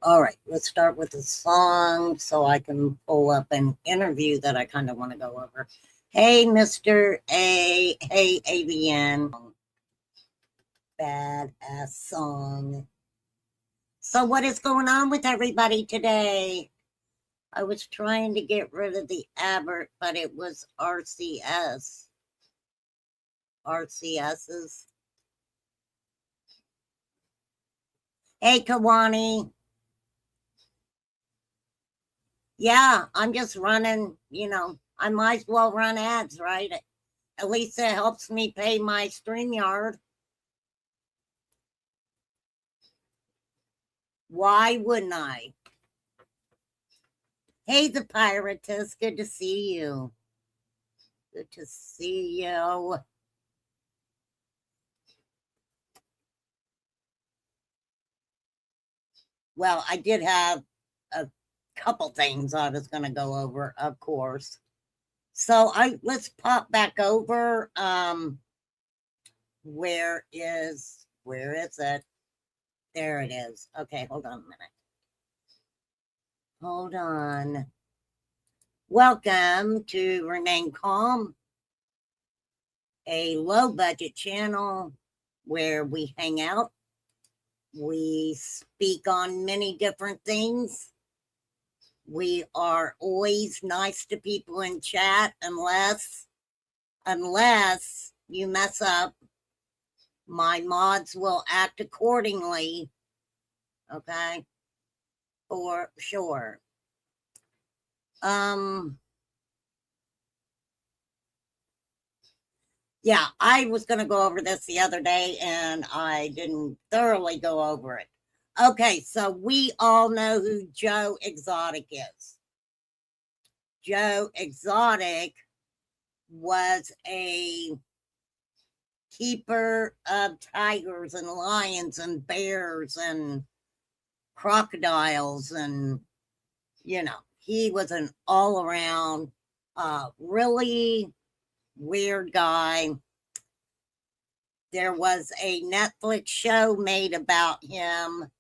All right, let's start with a song so I can pull up an interview that I kind of want to go over. Hey, Mr. A. Hey, AVN. Badass song. So, what is going on with everybody today? I was trying to get rid of the Abbott, but it was RCS. RCS's. Hey, Kawani. Yeah, I'm just running, I might as well run ads, right? At least it helps me pay my StreamYard. Why wouldn't I? Hey, the Piratess, good to see you. Good to see you. Well, I did have a couple things I was going to go over, of course. So let's pop back over. Where is it? There it is. Okay, hold on a minute. Hold on. Welcome to Remain Calm, a low budget channel where we hang out. We speak on many different things. We are always nice to people in chat unless you mess up. My mods will act accordingly. Okay? For sure. Yeah, I was going to go over this the other day and I didn't thoroughly go over it. Okay, so we all know who Joe Exotic is. Joe Exotic was a keeper of tigers and lions and bears and crocodiles, and he was an all-around really weird guy. There was a Netflix show made about him,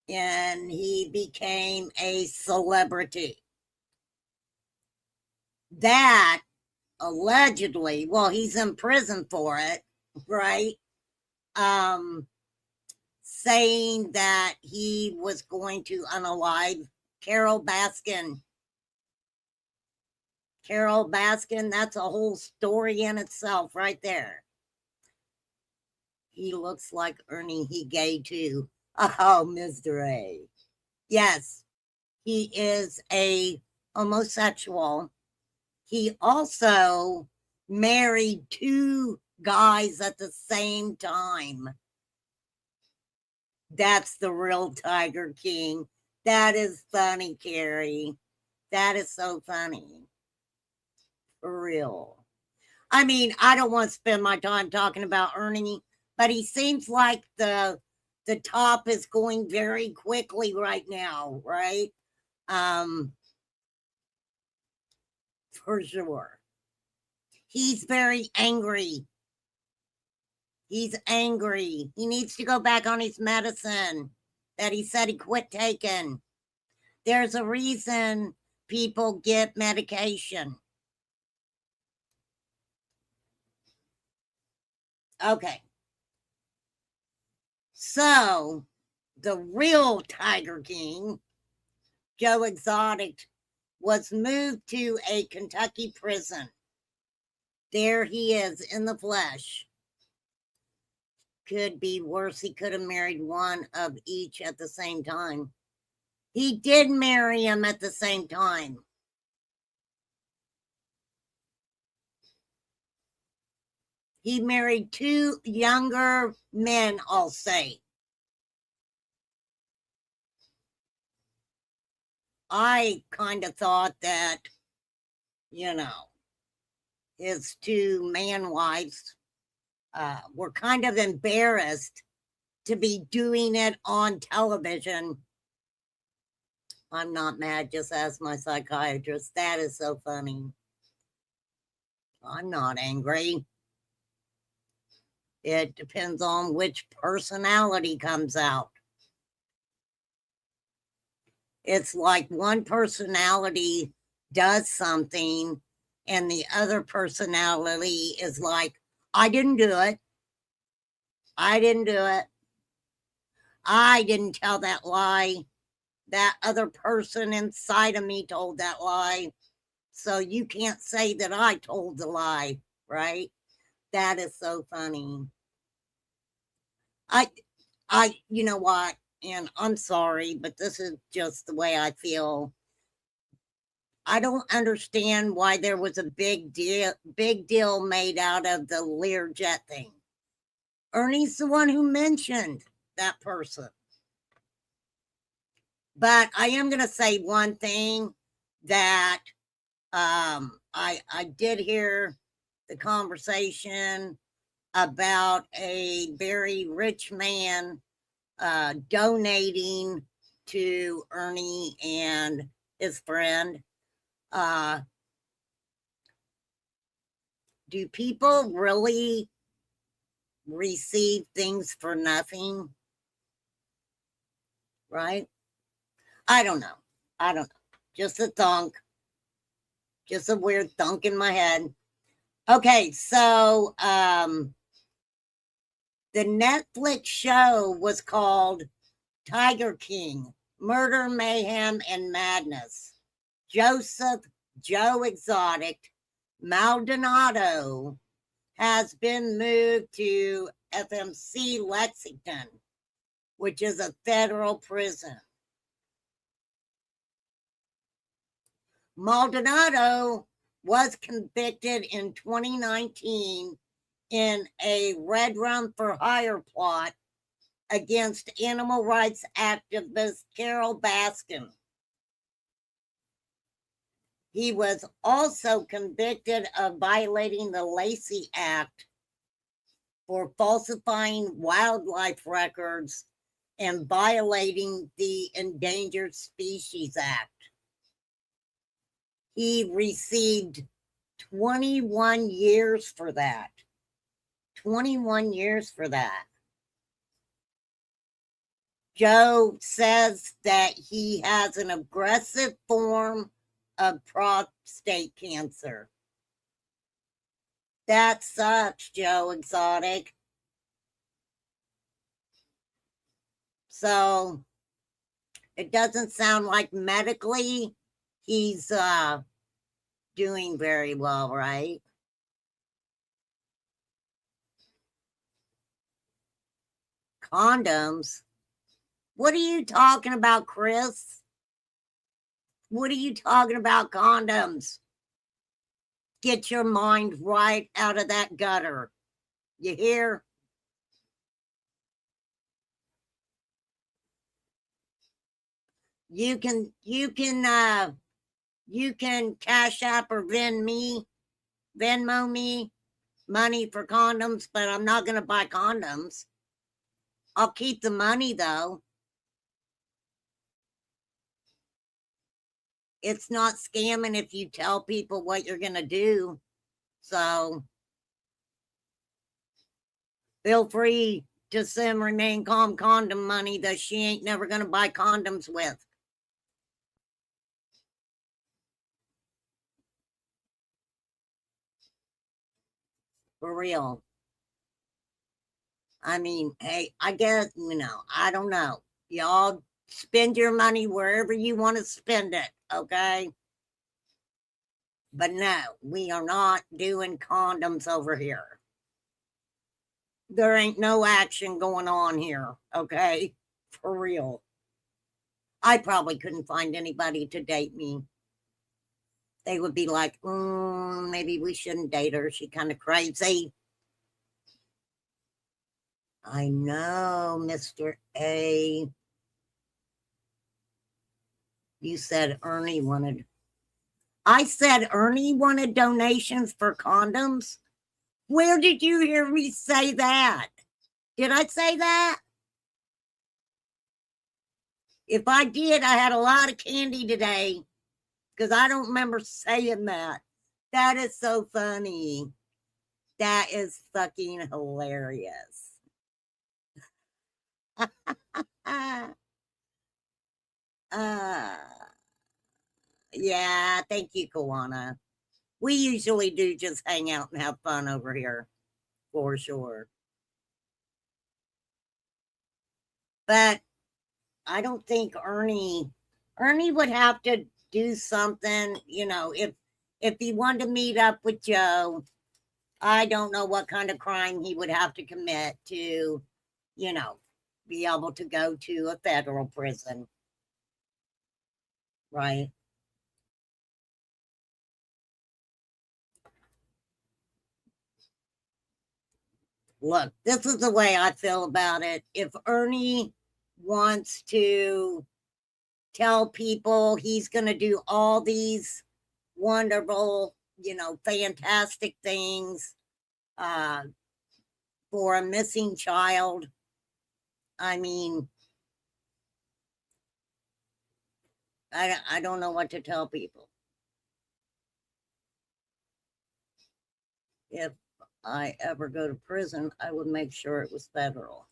and he became a celebrity. That allegedly, well, he's in prison for it, right? Saying that he was going to unalive Carol Baskin. Carol Baskin, that's a whole story in itself right there. He looks like Ernie. He gay too. Oh, Mr. A. Yes, he is a homosexual. He also married two guys at the same time. That's the real Tiger King. That is funny, Carrie. That is so funny. For real. I mean, I don't want to spend my time talking about Ernie, but he seems like the top is going very quickly right now, right? For sure. He's very angry. He's angry. He needs to go back on his medicine that he said he quit taking. There's a reason people get medication. Okay. So, the real Tiger King, Joe Exotic, was moved to a Kentucky prison. There he is in the flesh. Could be worse. He could have married one of each at the same time. He did marry him at the same time. He married two younger men, I'll say. I kind of thought that, his two man wives were kind of embarrassed to be doing it on television. I'm not mad, just ask my psychiatrist. That is so funny. I'm not angry. It depends on which personality comes out, It's like one personality does something and the other personality is like, I didn't do it. I didn't do it. I didn't tell that lie. That other person inside of me told that lie. So you can't say that I told the lie, right? That is so funny. You know what? And I'm sorry, but this is just the way I feel. I don't understand why there was a big deal made out of the Learjet thing. Ernie's the one who mentioned that person. But I am going to say one thing that I did hear the conversation about a very rich man donating to Ernie and his friend. Do people really receive things for nothing? Right? I don't know. I don't know. Just a thunk. Just a weird thunk in my head. Okay, so the Netflix show was called Tiger King, Murder, Mayhem, and Madness. Joseph Joe Exotic Maldonado has been moved to FMC Lexington, which is a federal prison. Maldonado was convicted in 2019 in a Red Run for Hire plot against animal rights activist Carol Baskin. He was also convicted of violating the Lacey Act for falsifying wildlife records and violating the Endangered Species Act. He received 21 years for that. 21 years for that. Joe says that he has an aggressive form of prostate cancer. That sucks, Joe Exotic. So it doesn't sound like medically he's doing very well, right? Condoms? What are you talking about, Chris? What are you talking about, condoms? Get your mind right out of that gutter. You hear? You can Cash App or Venmo me money for condoms, but I'm not going to buy condoms. I'll keep the money though. It's not scamming if you tell people what you're going to do. So feel free to send Remain Calm condom money that she ain't never going to buy condoms with. For real. I mean, hey, I guess, I don't know. Y'all spend your money wherever you want to spend it, okay? But no, we are not doing condoms over here. There ain't no action going on here, okay? For real. I probably couldn't find anybody to date me. They would be like, maybe we shouldn't date her. She kind of crazy. I know, Mr. A. You said Ernie wanted. I said Ernie wanted donations for condoms. Where did you hear me say that? Did I say that? If I did, I had a lot of candy today because I don't remember saying that. That is so funny. That is fucking hilarious. Yeah, thank you, Kawana. We usually do just hang out and have fun over here, for sure. But I don't think Ernie would have to do something, if he wanted to meet up with Joe. I don't know what kind of crime he would have to commit to, you know, be able to go to a federal prison, right? Look, this is the way I feel about it. If Ernie wants to tell people he's going to do all these wonderful, fantastic things uh, for a missing child, I mean, I don't know what to tell people. If I ever go to prison, I would make sure it was federal.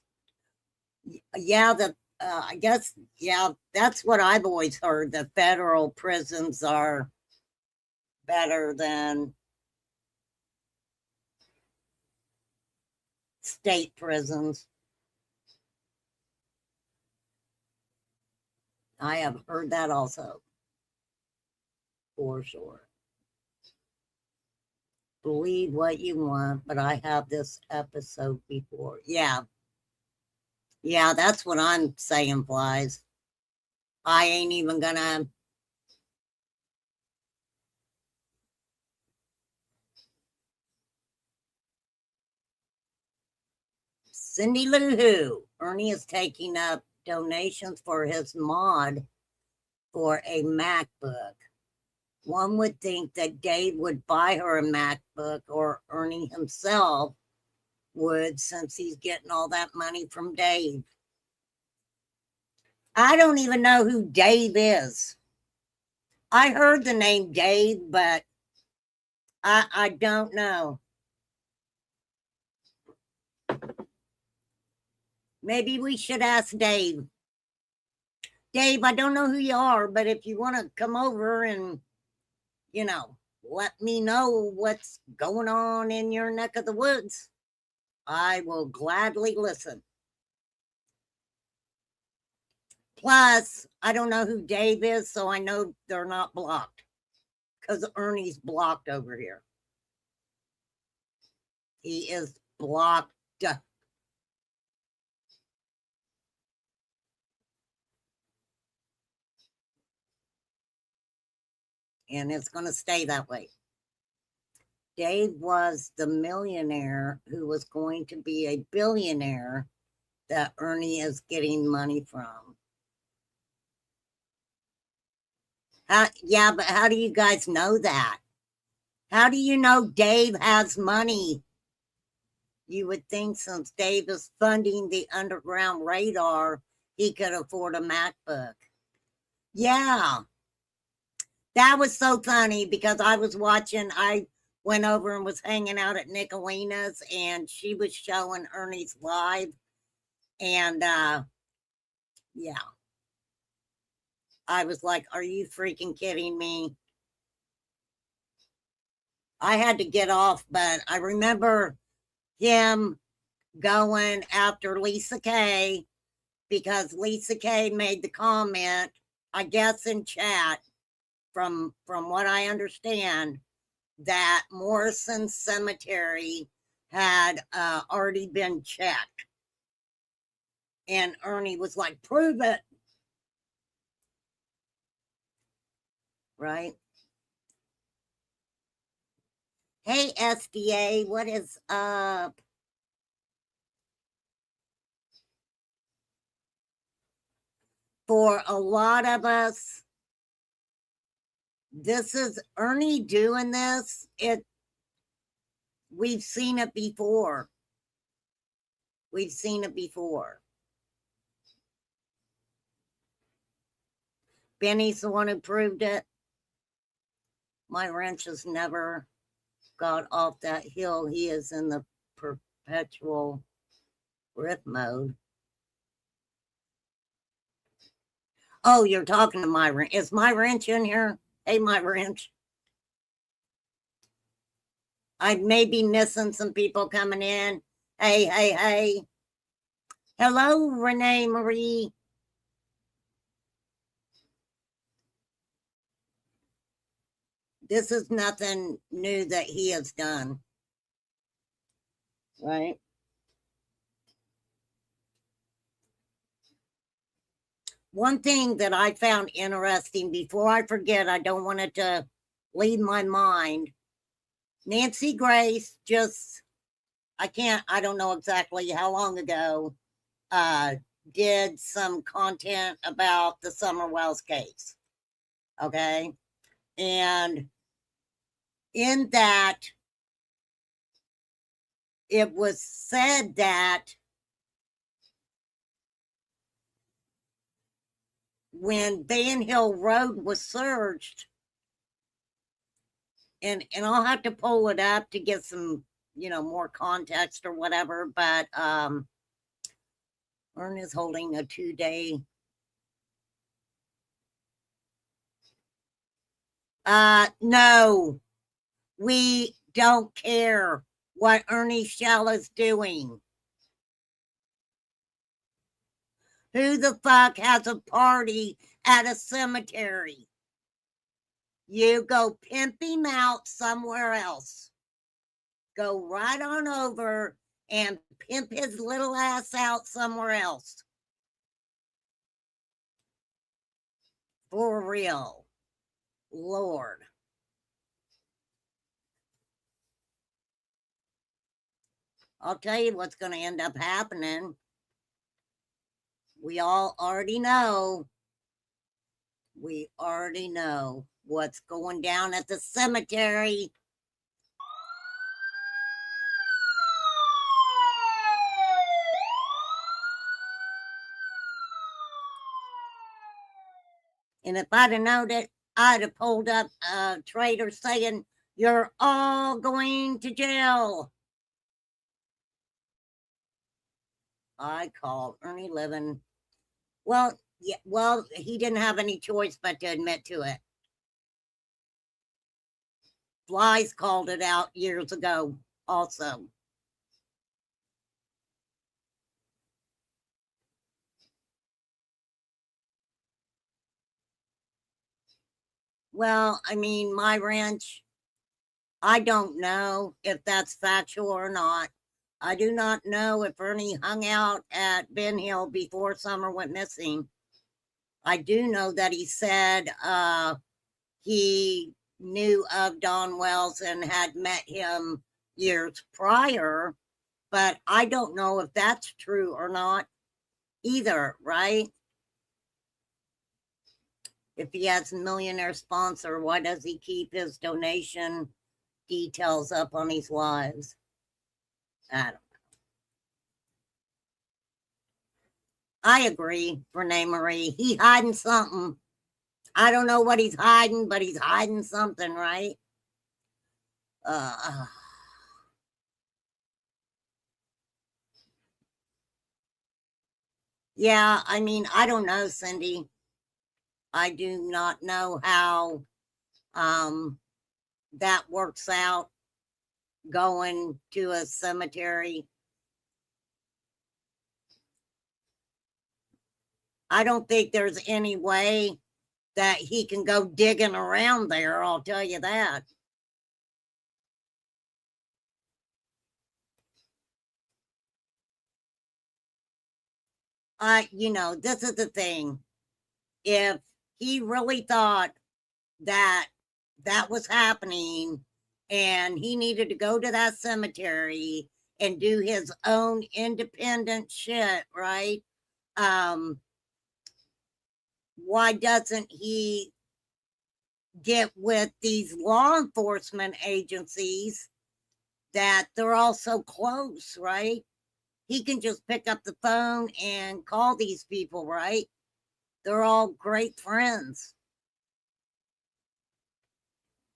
Yeah, I guess, yeah, that's what I've always heard. The federal prisons are better than state prisons. I have heard that also, for sure. Believe what you want, but I have this episode before. Yeah. Yeah, that's what I'm saying, Flies. I ain't even gonna. Cindy Lou Who. Ernie is taking up donations for his mod for a MacBook. One would think that Dave would buy her a MacBook, or Ernie himself would, since he's getting all that money from Dave. I don't even know who Dave is. I heard the name Dave, but I don't know. Maybe we should ask Dave. Dave, I don't know who you are, but if you want to come over and, let me know what's going on in your neck of the woods, I will gladly listen. Plus, I don't know who Dave is, so I know they're not blocked, because Ernie's blocked over here. He is blocked. And it's going to stay that way. Dave was the millionaire who was going to be a billionaire that Ernie is getting money from. Yeah, but how do you guys know that? How do you know Dave has money? You would think, since Dave is funding the underground radar, he could afford a MacBook. Yeah, that was so funny because I went over and was hanging out at Nicolina's, and she was showing Ernie's live. And yeah, I was like, are you freaking kidding me? I had to get off, but I remember him going after Lisa Kay, because Lisa Kay made the comment, I guess in chat, from what I understand, that Morrison Cemetery had already been checked. And Ernie was like, prove it. Right? Hey, SDA, what is up? For a lot of us, this is Ernie doing this. We've seen it before. We've seen it before. Benny's the one who proved it. My wrench has never got off that hill. He is in the perpetual grip mode. Oh, you're talking to my wrench. Is my wrench in here? Hey, my wrench. I may be missing some people coming in. Hey, hey, hey. Hello, Renee Marie. This is nothing new that he has done. Right? One thing that I found interesting, before I forget, I don't want it to leave my mind. Nancy Grace just, I don't know exactly how long ago, did some content about the Summer Wells case. Okay. And in that, it was said that when Van Hill Road was searched, and I'll have to pull it up to get some, more context or whatever, but Ern is holding a 2-day. No, we don't care what Ernie Shell is doing. Who the fuck has a party at a cemetery? You go pimp him out somewhere else. Go right on over and pimp his little ass out somewhere else. For real. Lord. I'll tell you what's going to end up happening. We all already know. We already know what's going down at the cemetery. And if I'd have known it, I'd have pulled up a traitor saying, "You're all going to jail." I called Ernie Livin. Well, yeah, well, he didn't have any choice but to admit to it. Flies called it out years ago also. Well, I mean, my ranch, I don't know if that's factual or not. I do not know if Ernie hung out at Ben Hill before Summer went missing. I do know that he said he knew of Don Wells and had met him years prior, but I don't know if that's true or not either, right? If he has a millionaire sponsor, why does he keep his donation details up on his lives? I don't know. I agree, Renee Marie. He hiding something. I don't know what he's hiding, but he's hiding something, right? Yeah, I mean, I don't know, Cindy. I do not know how that works out, going to a cemetery. I don't think there's any way that he can go digging around there, I'll tell you that. This is the thing. If he really thought that that was happening and he needed to go to that cemetery and do his own independent shit, right? Why doesn't he get with these law enforcement agencies that they're all so close, right? He can just pick up the phone and call these people, right? They're all great friends.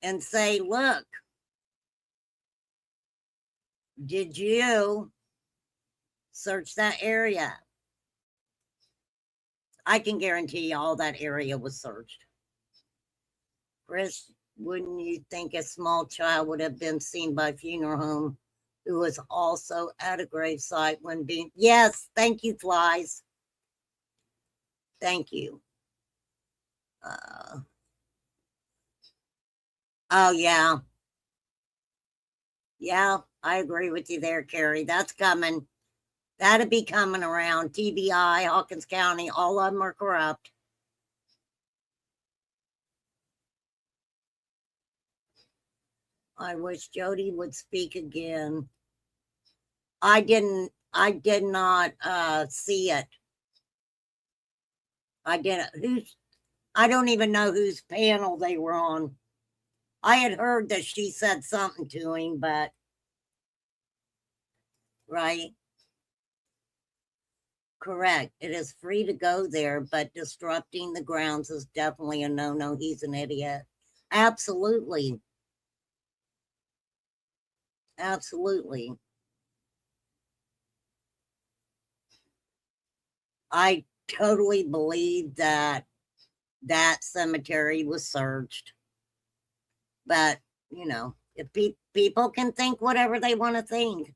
And say, look, did you search that area? I can guarantee all that area was searched. Chris, wouldn't you think a small child would have been seen by funeral home who was also at a gravesite when being? Yes, thank you, Flies. Thank you. Oh, yeah. Yeah, I agree with you there, Carrie. That's coming. That'll be coming around. TBI, Hawkins County, all of them are corrupt. I wish Jody would speak again. I did not see it. I didn't. I don't even know whose panel they were on. I had heard that she said something to him, but right. Correct. It is free to go there, but disrupting the grounds is definitely a no-no. He's an idiot. Absolutely. Absolutely. I totally believe that that cemetery was searched. But, you know, if people can think whatever they want to think.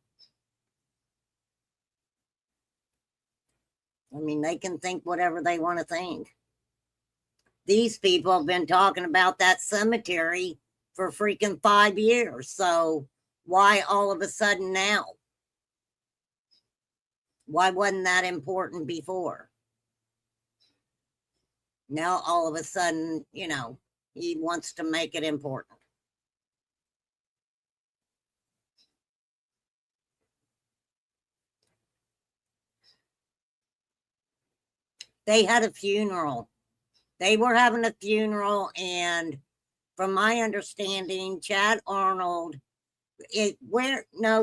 I mean, they can think whatever they want to think. These people have been talking about that cemetery for freaking 5 years. So why all of a sudden now? Why wasn't that important before? Now all of a sudden, you know, he wants to make it important. They had a funeral. They were having a funeral, and from my understanding, Chad Arnold,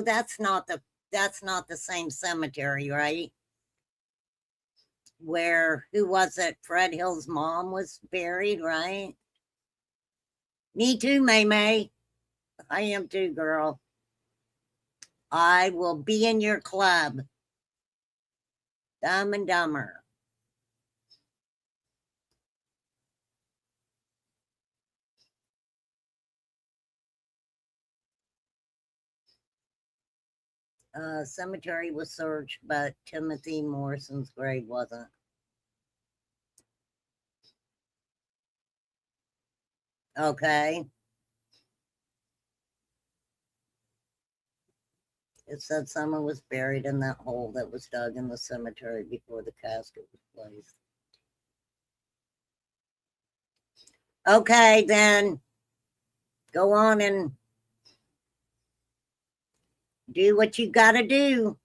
that's not the same cemetery, right? Where, who was it? Fred Hill's mom was buried, right? Me too, May May. I am too, girl. I will be in your club. Dumb and Dumber. Cemetery was searched, but Timothy Morrison's grave wasn't. Okay. It said someone was buried in that hole that was dug in the cemetery before the casket was placed. Okay, then go on and do what you got to do.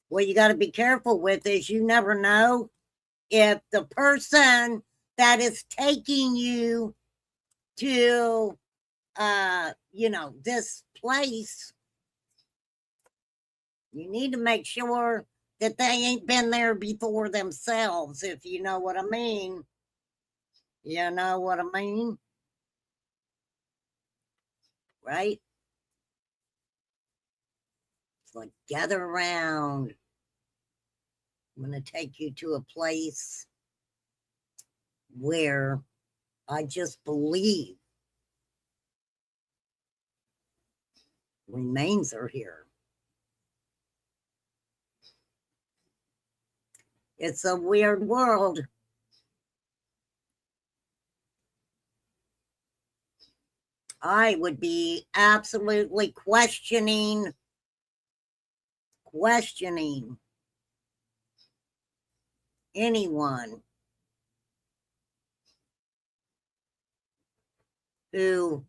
What you got to be careful with is you never know if the person that is taking you to this place, you need to make sure that they ain't been there before themselves, if you know what I mean. You know what I mean? Right? It's like, gather around. I'm going to take you to a place where I just believe remains are here. It's a weird world. I would be absolutely questioning anyone who,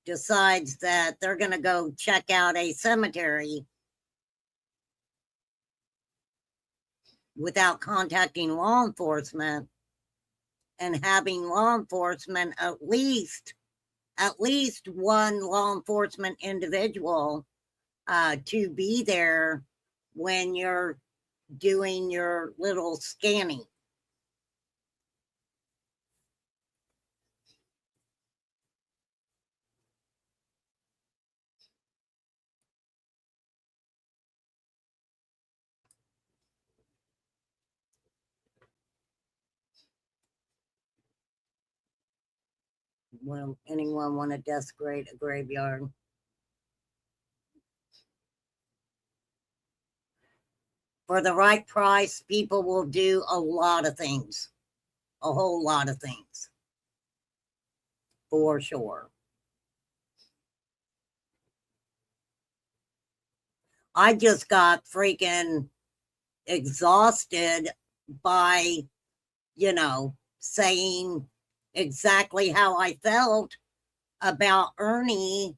decides that they're going to go check out a cemetery without contacting law enforcement and having law enforcement, at least one law enforcement individual to be there when you're doing your little scanning. Will anyone want to desecrate a graveyard? For the right price, people will do a lot of things, a whole lot of things, for sure. I just got freaking exhausted by, saying exactly how I felt about Ernie,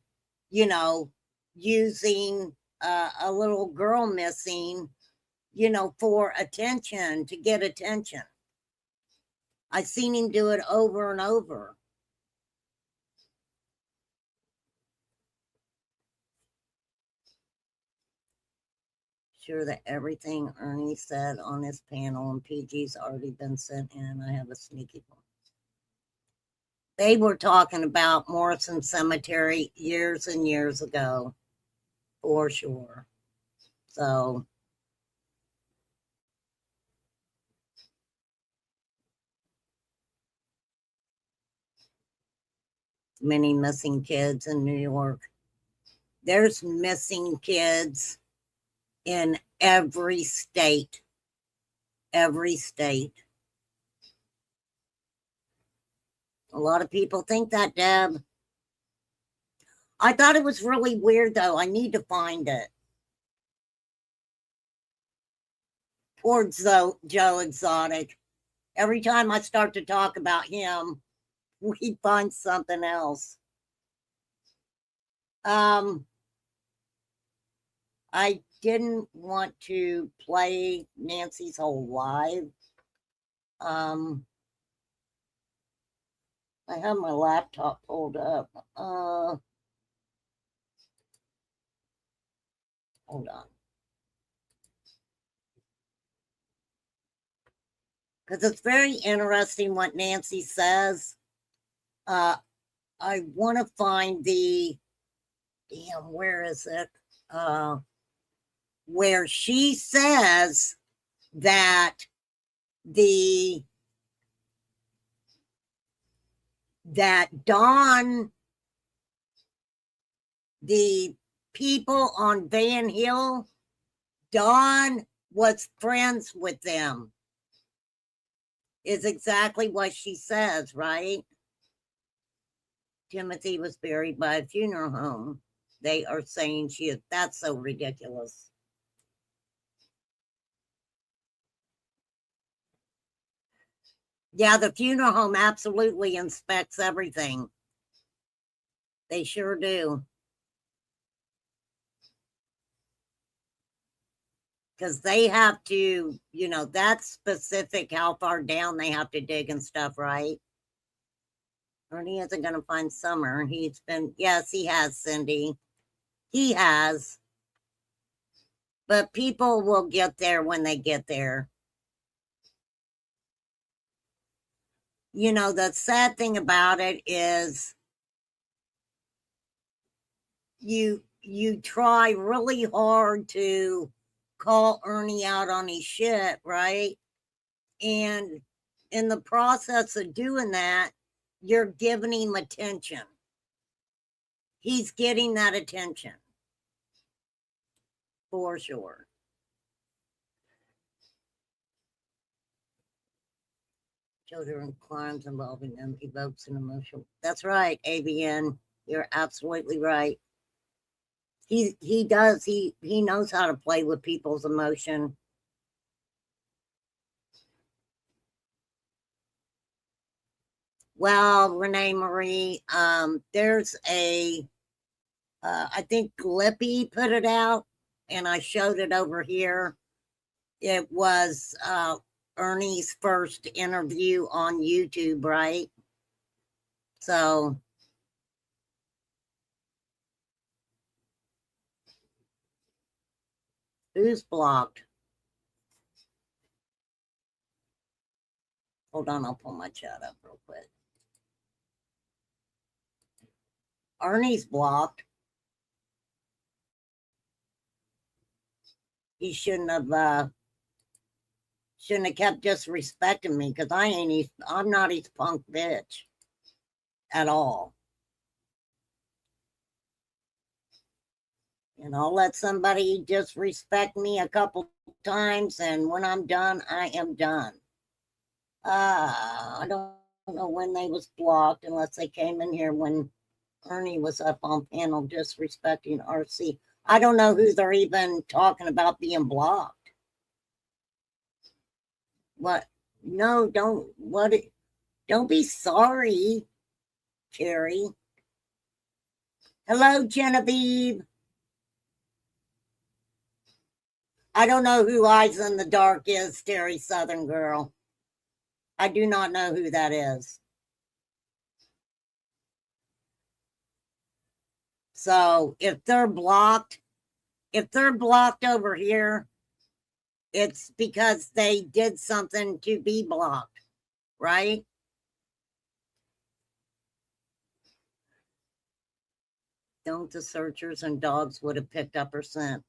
using a little girl missing, for attention, to get attention. I've seen him do it over and over. Sure that everything Ernie said on this panel and PG's already been sent in. I have a sneaky one. They were talking about Morrison Cemetery years and years ago, for sure. So many missing kids in New York. There's missing kids in every state. Every state. A lot of people think that, Deb. I thought it was really weird, though. I need to find it. Poor Joe Exotic. Every time I start to talk about him, we find something else. I didn't want to play Nancy's whole live. I have my laptop pulled up. Hold on. Because it's very interesting what Nancy says. I want to find the, where is it? Where she says that Don, the people on Van Hill, Don was friends with them, is exactly what she says, right? Timothy was buried by a funeral home. They are saying that's so ridiculous. Yeah, the funeral home absolutely inspects everything. They sure do. Because they have to, that's specific how far down they have to dig and stuff, right? Ernie isn't going to find Summer. Yes, he has, Cindy. He has. But people will get there when they get there. The sad thing about it is you try really hard to call Ernie out on his shit, right? And in the process of doing that, you're giving him attention. He's getting that attention. For sure. Children crimes involving them evokes an emotion. That's right, ABN. You're absolutely right. He does. He knows how to play with people's emotion. Well, Renee Marie, there's I think Glippy put it out, and I showed it over here. It was Ernie's first interview on YouTube, right? So who's blocked? Hold on, I'll pull my chat up real quick. Ernie's blocked. He shouldn't have kept disrespecting me, because I'm not his punk bitch at all. And I'll let somebody disrespect me a couple times, and when I'm done, I am done. I don't know when they was blocked, unless they came in here when Ernie was up on panel disrespecting RC. I don't know who they're even talking about being blocked. What? No, don't. What? Don't be sorry, Carrie. Hello, Genevieve. I don't know who Eyes in the Dark is, Terry Southern Girl. I do not know who that is. So if they're blocked over here, it's because they did something to be blocked, right? Don't the searchers and dogs would have picked up her scent?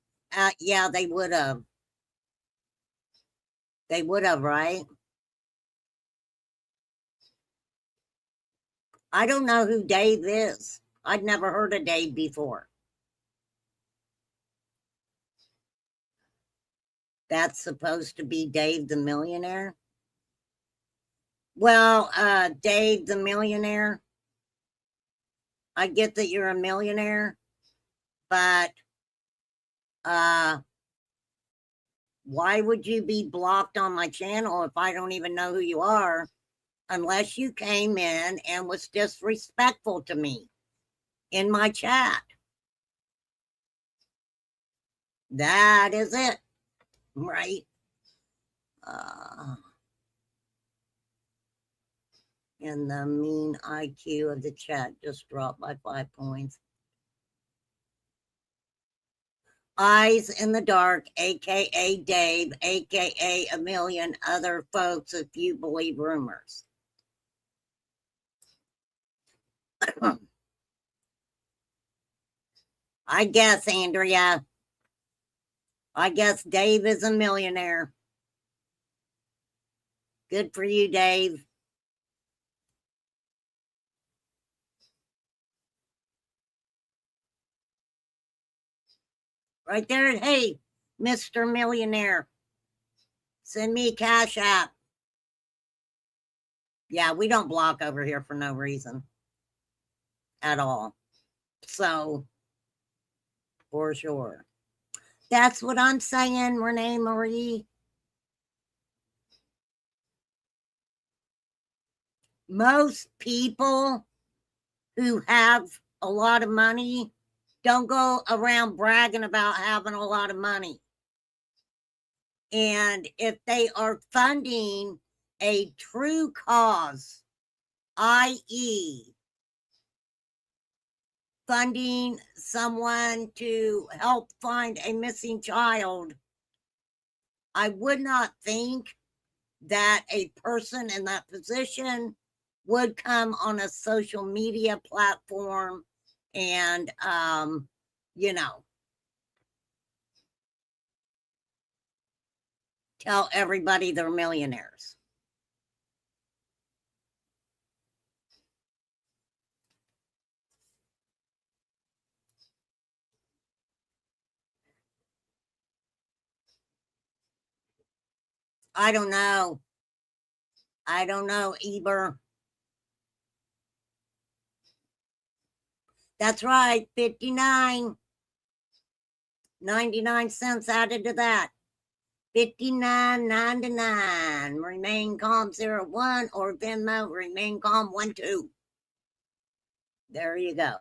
Yeah, they would have. They would have, right? I don't know who Dave is. I'd never heard of Dave before. That's supposed to be Dave the Millionaire? Well, Dave the Millionaire, I get that you're a millionaire, but why would you be blocked on my channel if I don't even know who you are, unless you came in and was disrespectful to me in my chat? That is it, right? And the mean IQ of the chat just dropped by 5 points. Eyes in the Dark, aka Dave, aka a million other folks, if you believe rumors. I guess, Andrea. I guess Dave is a millionaire. Good for you, Dave. Right there. Hey, Mr. Millionaire, send me a Cash App. Yeah, we don't block over here for no reason at all. So, for sure. That's what I'm saying, Renee Marie. Most people who have a lot of money don't go around bragging about having a lot of money. And if they are funding a true cause, i.e., funding someone to help find a missing child, I would not think that a person in that position would come on a social media platform and, tell everybody they're millionaires. I don't know. Eber. That's right, 59. 99 cents added to that. 59.99. Remain Calm 01 or Venmo Remain Calm 12. There you go.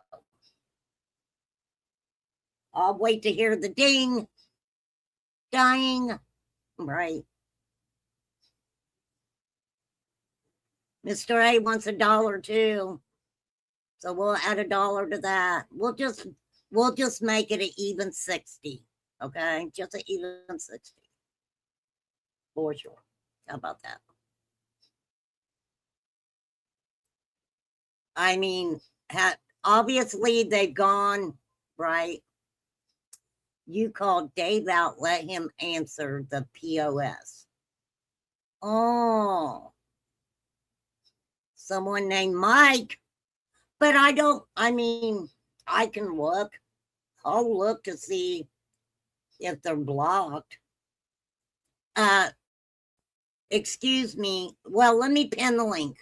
I'll wait to hear the ding. Dying. Right. Mr. A wants $1 too. So we'll add $1 to that. We'll just make it an even 60. Okay? Just an even 60. For sure. How about that? I mean, obviously they've gone, right? You called Dave out, let him answer the POS. Oh. Someone named Mike. But I mean, I can look. I'll look to see if they're blocked. Excuse me. Well, let me pin the link.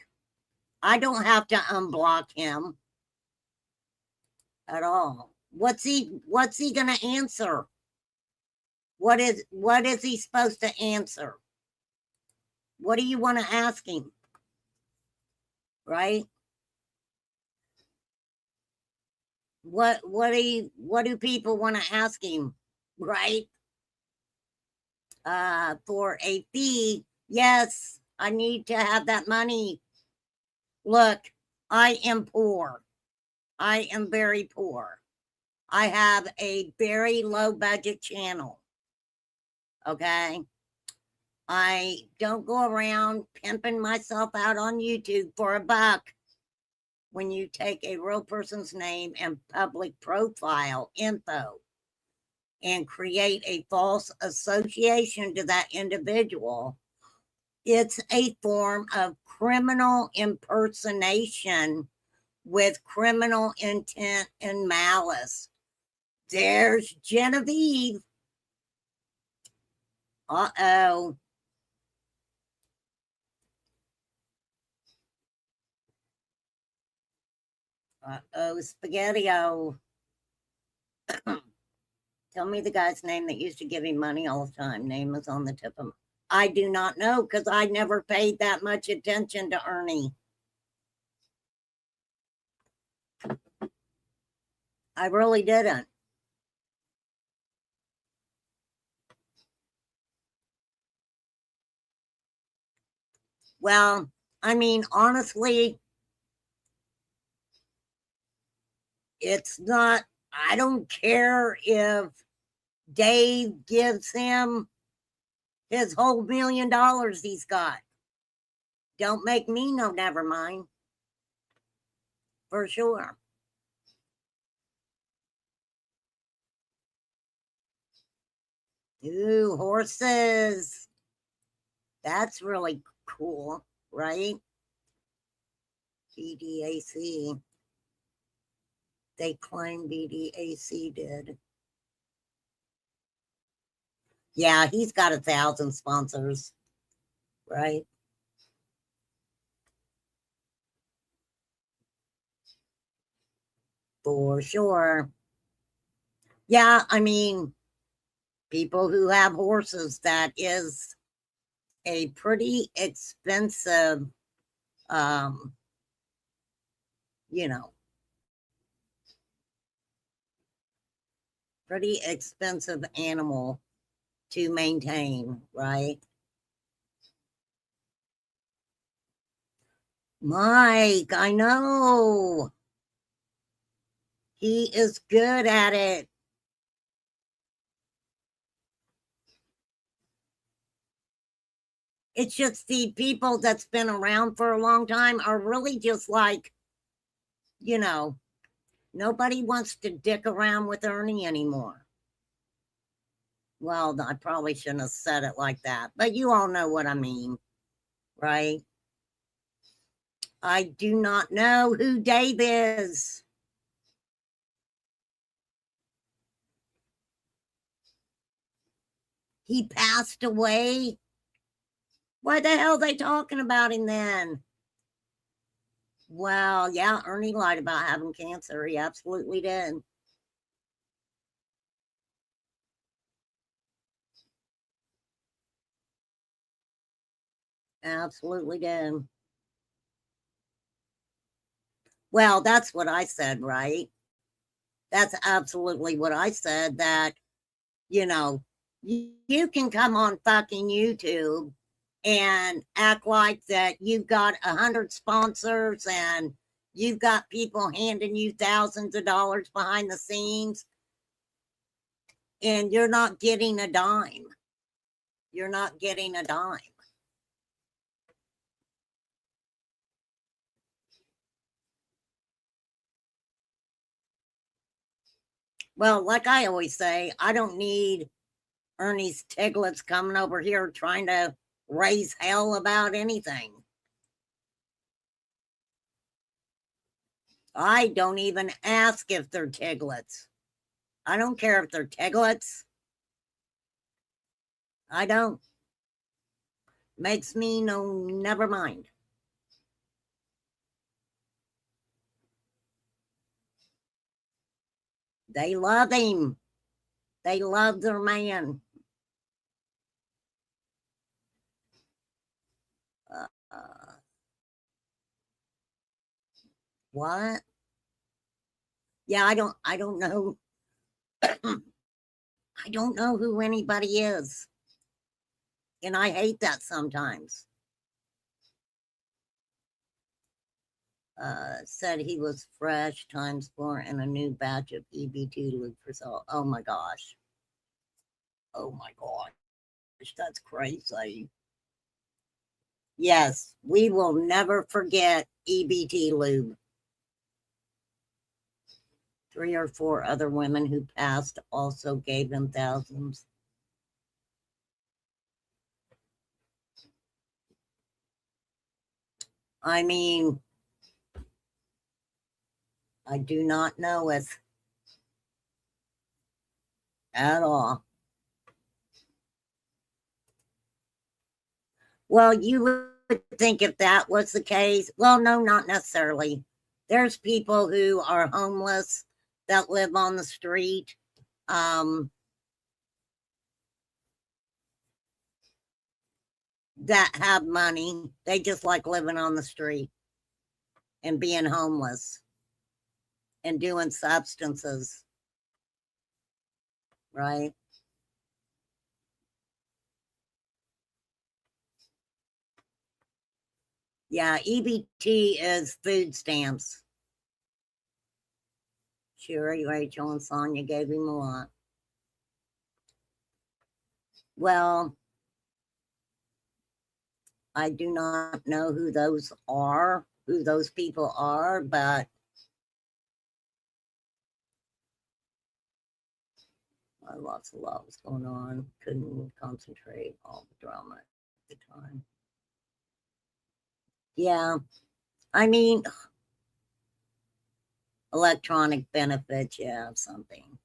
I don't have to unblock him at all. What's he gonna answer? What is he supposed to answer? What do you want to ask him? Right? What do people want to ask him? Right? For a fee, yes, I need to have that money. Look, I am poor. I am very poor. I have a very low budget channel. Okay. I don't go around pimping myself out on YouTube for $1 when you take a real person's name and public profile info and create a false association to that individual. It's a form of criminal impersonation with criminal intent and malice. There's Genevieve. Uh-oh. Uh-oh, Spaghetti-O. Tell me the guy's name that used to give him money all the time. Name is on the tip of. I do not know because I never paid that much attention to Ernie. I really didn't. Well, I mean, honestly, it's not, I don't care if Dave gives him his whole $1 million he's got. Don't make me no never mind. For sure. Ooh, horses. That's really cool, right? BDAC. They claim BDAC did. Yeah, he's got 1,000 sponsors, right? For sure. Yeah, I mean, people who have horses, that is a pretty expensive, you know, pretty expensive animal to maintain, right? Mike, I know. He is good at it. It's just the people that's been around for a long time are really just like, you know, nobody wants to dick around with Ernie anymore. Well, I probably shouldn't have said it like that, but you all know what I mean, right? I do not know who Dave is. He passed away. What the hell are they talking about him then? Well, yeah, Ernie lied about having cancer. He absolutely did. Absolutely did. Well, that's what I said, right? That's absolutely what I said, that, you know, you can come on fucking YouTube and act like that you've got 100 sponsors and you've got people handing you thousands of dollars behind the scenes, and you're not getting a dime. You're not getting a dime. Well, like I always say, I don't need Ernie's Tiglets coming over here trying to raise hell about anything. I don't even ask if they're Tiglets. I don't care if they're Tiglets. I don't. Makes me no, never mind. They love him. They love their man. What? Yeah, I don't know. I don't know who anybody is. And I hate that sometimes. Said he was fresh times 4 and a new batch of EBT to look for salt. Oh my gosh. Oh my gosh. That's crazy. Yes, we will never forget EBT lube. 3 or 4 other women who passed also gave him thousands. I mean, I do not know it at all. Well, you would think if that was the case, well, no, not necessarily. There's people who are homeless that live on the street. That have money. They just like living on the street and being homeless and doing substances, right? Yeah, EBT is food stamps. Sherry, Rachel, and Sonia gave him a lot. Well, I do not know who those people are, but I lost a lot was going on. Couldn't concentrate, all the drama at the time. Yeah, I mean, electronic benefits, yeah, something.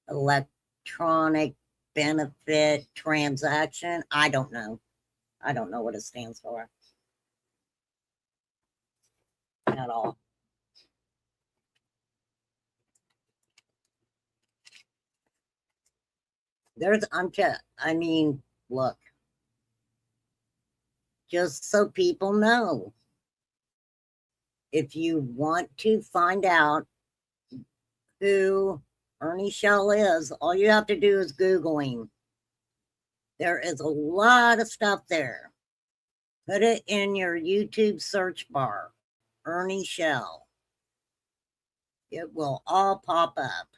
Electronic benefit transaction. I don't know. I don't know what it stands for at all. I mean, look, just so people know, if you want to find out who Ernie Shell is, all you have to do is Google him. There is a lot of stuff there. Put it in your YouTube search bar, Ernie Shell. It will all pop up.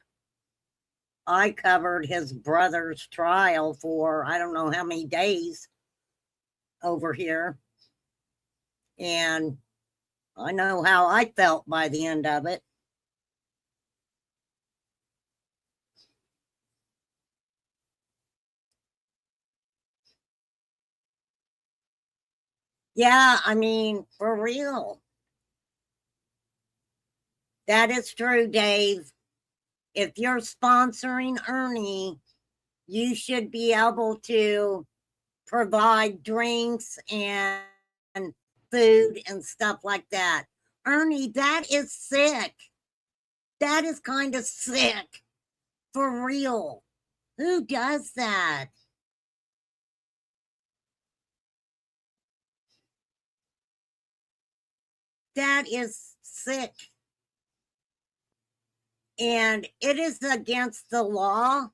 I covered his brother's trial for I don't know how many days over here. And I know how I felt by the end of it. Yeah, I mean, for real. That is true, Dave. If you're sponsoring Ernie, you should be able to provide drinks and food and stuff like that. Ernie, that is sick. That is kind of sick. For real. Who does that? That is sick. And it is against the law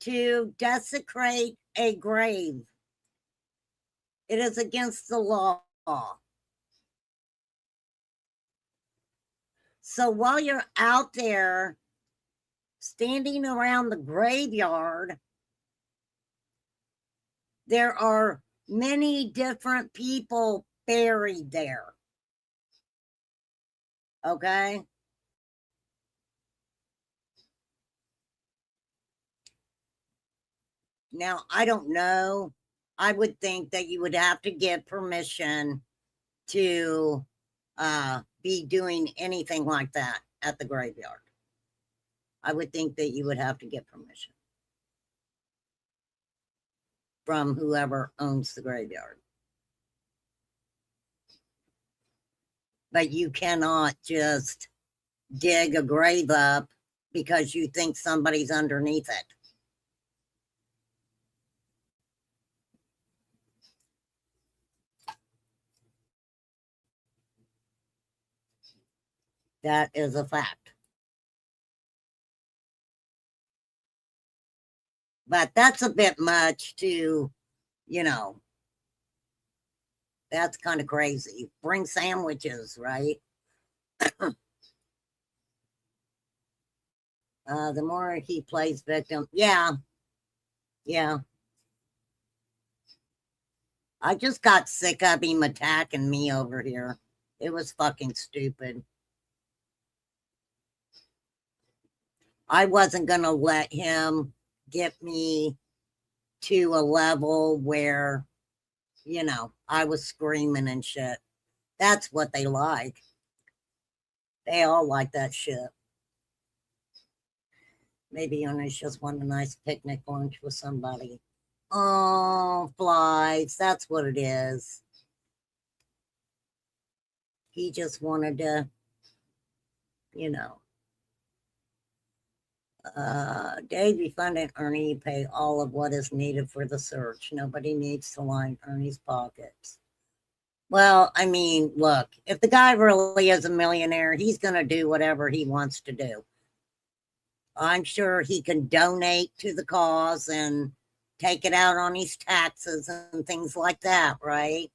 to desecrate a grave. It is against the law. So while you're out there standing around the graveyard, there are many different people buried there. Okay? Now, I don't know. I would think that you would have to get permission to be doing anything like that at the graveyard. I would think that you would have to get permission from whoever owns the graveyard. But you cannot just dig a grave up because you think somebody's underneath it. That is a fact. But that's a bit much to, that's kind of crazy. Bring sandwiches, right? The more he plays victim. Yeah. I just got sick of him attacking me over here. It was fucking stupid. I wasn't going to let him get me to a level where, I was screaming and shit. That's what they like. They all like that shit. Maybe owners just want a nice picnic lunch with somebody. Oh, flies. That's what it is. He just wanted to, Dave funded Ernie pay all of what is needed for the search. Nobody needs to line Ernie's pockets. Well, I mean, look, if the guy really is a millionaire, he's going to do whatever he wants to do. I'm sure he can donate to the cause and take it out on his taxes and things like that, right?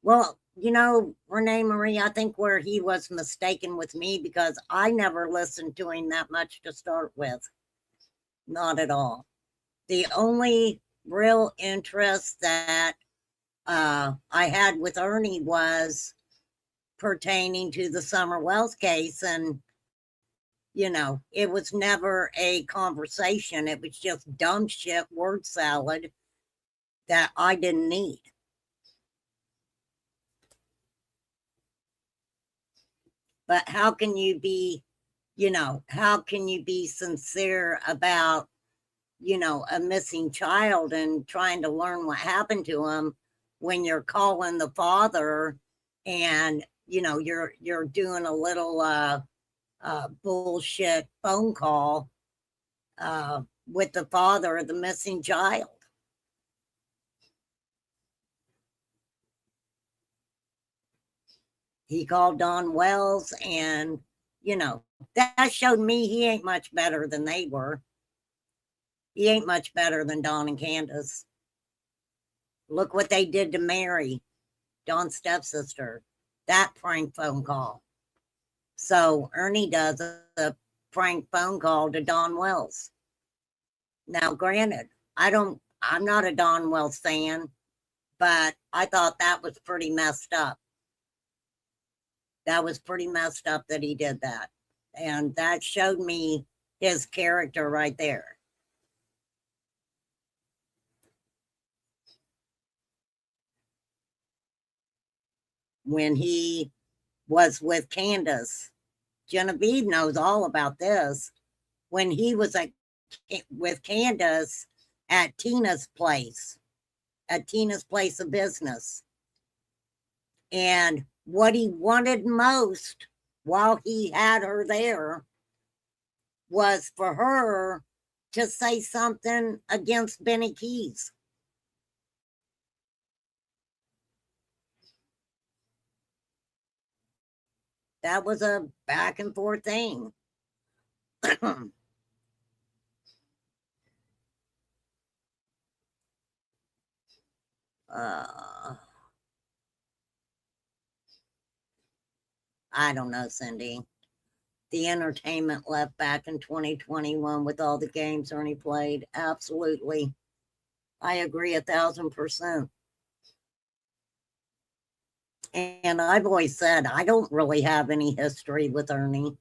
Well, Renee Marie, I think where he was mistaken with me because I never listened to him that much to start with. Not at all. The only real interest that I had with Ernie was pertaining to the Summer Wells case. And, it was never a conversation. It was just dumb shit word salad that I didn't need. But how can you be, how can you be sincere about, a missing child and trying to learn what happened to him when you're calling the father and, you're doing a little bullshit phone call with the father of the missing child? He called Don Wells, and, that showed me he ain't much better than they were. He ain't much better than Don and Candace. Look what they did to Mary, Don's stepsister, that prank phone call. So Ernie does a prank phone call to Don Wells. Now, granted, I'm not a Don Wells fan, but I thought that was pretty messed up. That was pretty messed up that he did that. And that showed me his character right there. When he was with Candace, Genevieve knows all about this. When he was with Candace at Tina's place of business. And what he wanted most while he had her there was for her to say something against Benny Keys. That was a back and forth thing. I don't know, Cindy. The entertainment left back in 2021 with all the games Ernie played. Absolutely. I agree 1,000%. And I've always said I don't really have any history with Ernie.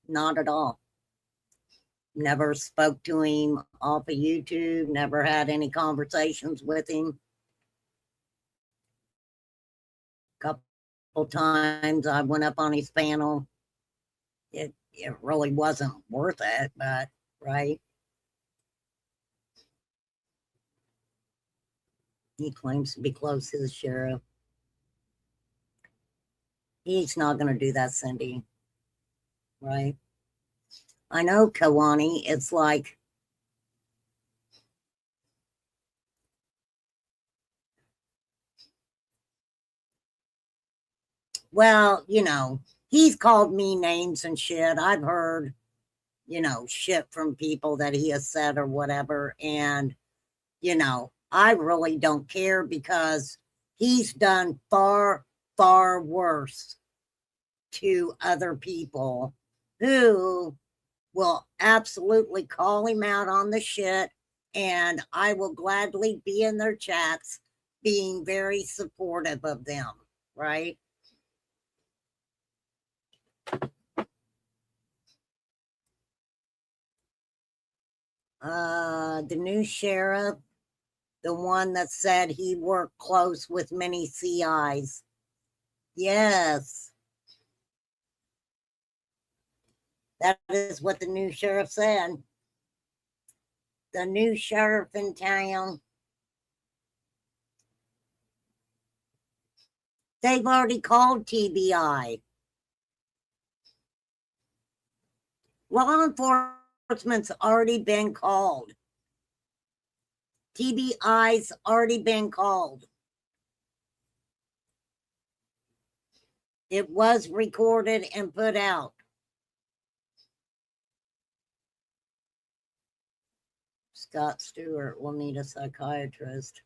Not at all. Never spoke to him off of YouTube, never had any conversations with him. Couple times I went up on his panel. It really wasn't worth it, but right. He claims to be close to the sheriff. He's not going to do that, Cindy. Right? I know, Kawani. It's like, well, he's called me names and shit. I've heard, shit from people that he has said or whatever. And, I really don't care because he's done far, far worse to other people who will absolutely call him out on the shit. And I will gladly be in their chats being very supportive of them, right? The new sheriff, the one that said he worked close with many CIs. Yes. That is what the new sheriff said. The new sheriff in town. They've already called TBI. Law enforcement's already been called. TBI's already been called. It was recorded and put out. Scott Stewart will need a psychiatrist.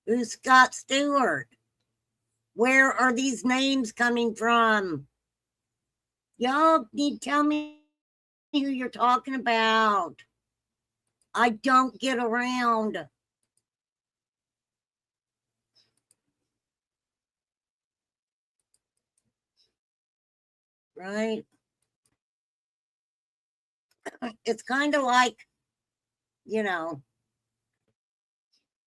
Who's Scott Stewart? Where are these names coming from? Y'all need to tell me who you're talking about. I don't get around. Right? It's kind of like,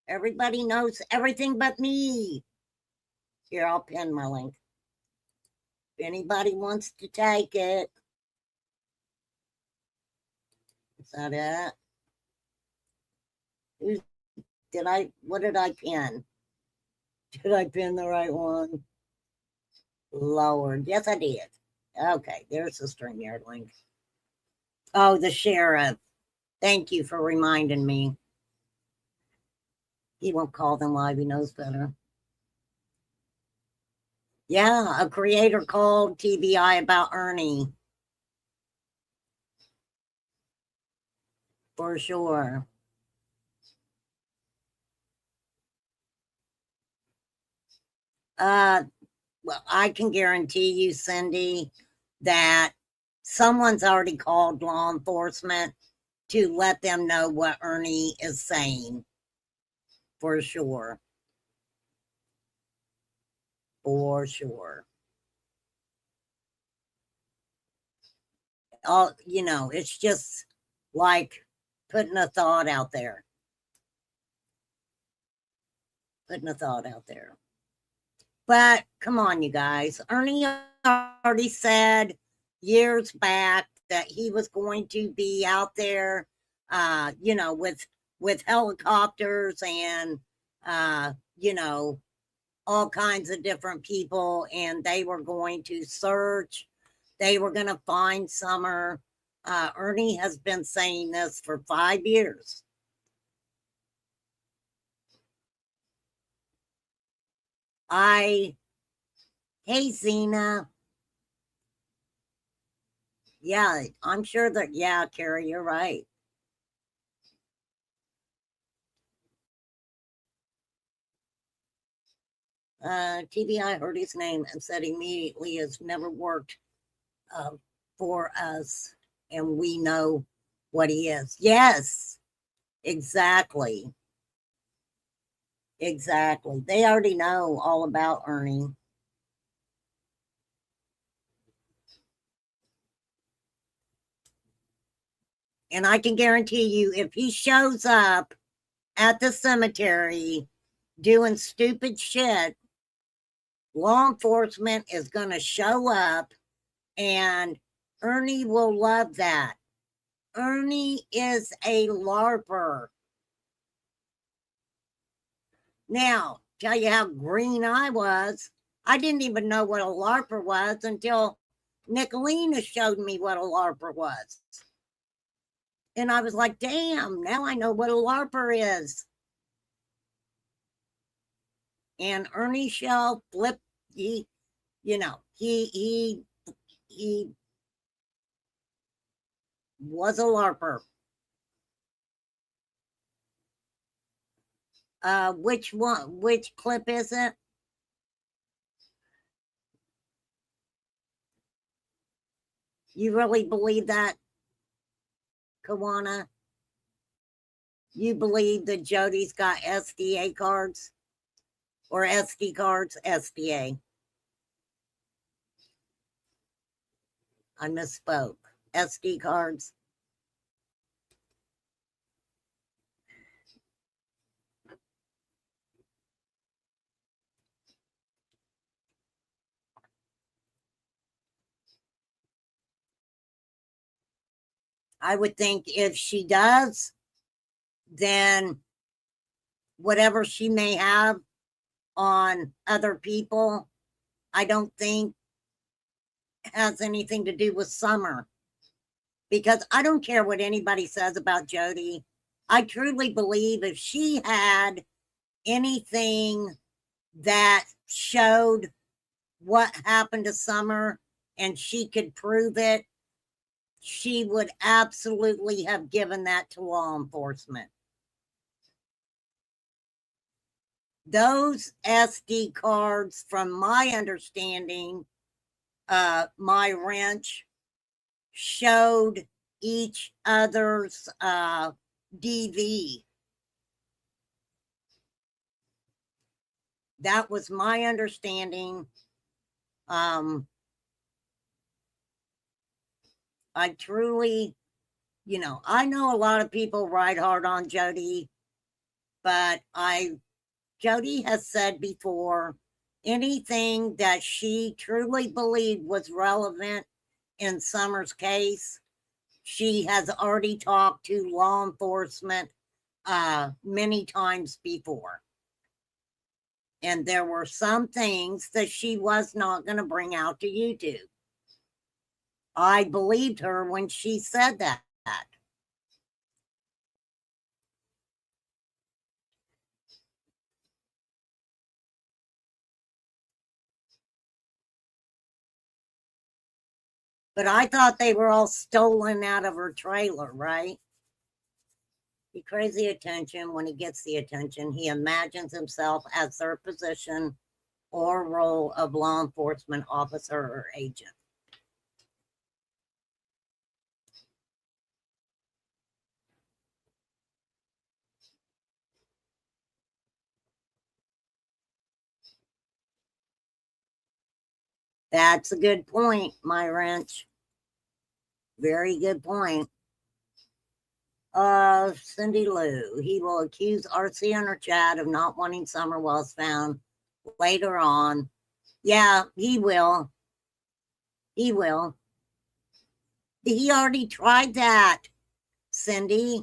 everybody knows everything but me. Here, I'll pin my link. If anybody wants to take it. Is that it? What did I pin? Did I pin the right one? Lord, yes, I did. Okay, there's the StreamYard link. Oh, the sheriff. Thank you for reminding me. He won't call them live. He knows better. Yeah, a creator called TBI about Ernie. For sure. Well, I can guarantee you, Cindy, that someone's already called law enforcement to let them know what Ernie is saying. For sure. For sure. It's just like putting a thought out there. Putting a thought out there. But come on, you guys. Ernie already said years back that he was going to be out there, with helicopters and, all kinds of different people, and they were going to search. They were going to find Summer. Ernie has been saying this for 5 years. Hey, Zena. Yeah, I'm sure that, yeah, Carrie, you're right. TBI heard his name and said immediately has never worked for us, and we know what he is. Yes, exactly. Exactly. They already know all about Ernie. And I can guarantee you, if he shows up at the cemetery doing stupid shit, law enforcement is going to show up, and Ernie will love that. Ernie is a LARPer. Now, tell you how green I was. I didn't even know what a LARPer was until Nicolina showed me what a LARPer was. And I was like, damn, now I know what a LARPer is. And Ernie Shell flipped, he was a LARPer. Which clip is it? You really believe that, Kawana? You believe that Jody's got SDA cards? Or SD cards? SDA. I misspoke. SD cards. I would think if she does, then whatever she may have on other people, I don't think has anything to do with Summer. Because I don't care what anybody says about Jody. I truly believe if she had anything that showed what happened to Summer and she could prove it, she would absolutely have given that to law enforcement. Those SD cards, from my understanding, my wrench showed each other's DV. That was my understanding. I truly, I know a lot of people ride hard on Jody, but Jody has said before, anything that she truly believed was relevant in Summer's case, she has already talked to law enforcement many times before. And there were some things that she was not going to bring out to YouTube. I believed her when she said that. But I thought they were all stolen out of her trailer, right? He craves the attention. When he gets the attention, he imagines himself as their position or role of law enforcement officer or agent. That's a good point, my wrench. Very good point. Cindy Lou. He will accuse Arcee or Chad of not wanting Summer Wells found later on. Yeah, he will. He will. He already tried that, Cindy.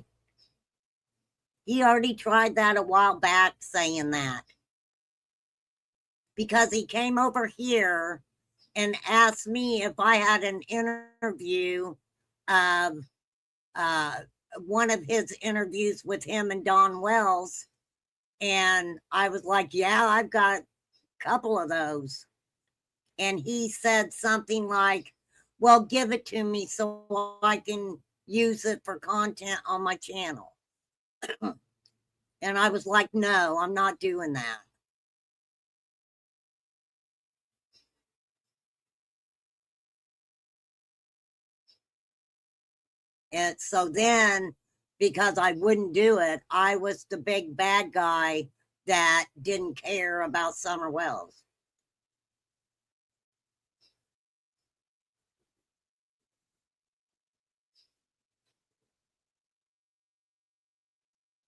He already tried that a while back, saying that. Because he came over here and asked me if I had an interview of one of his interviews with him and Don Wells. And I was like, yeah, I've got a couple of those. And he said something like, well, give it to me so I can use it for content on my channel. And I was like, no, I'm not doing that. And so then, because I wouldn't do it, I was the big bad guy that didn't care about Summer Wells.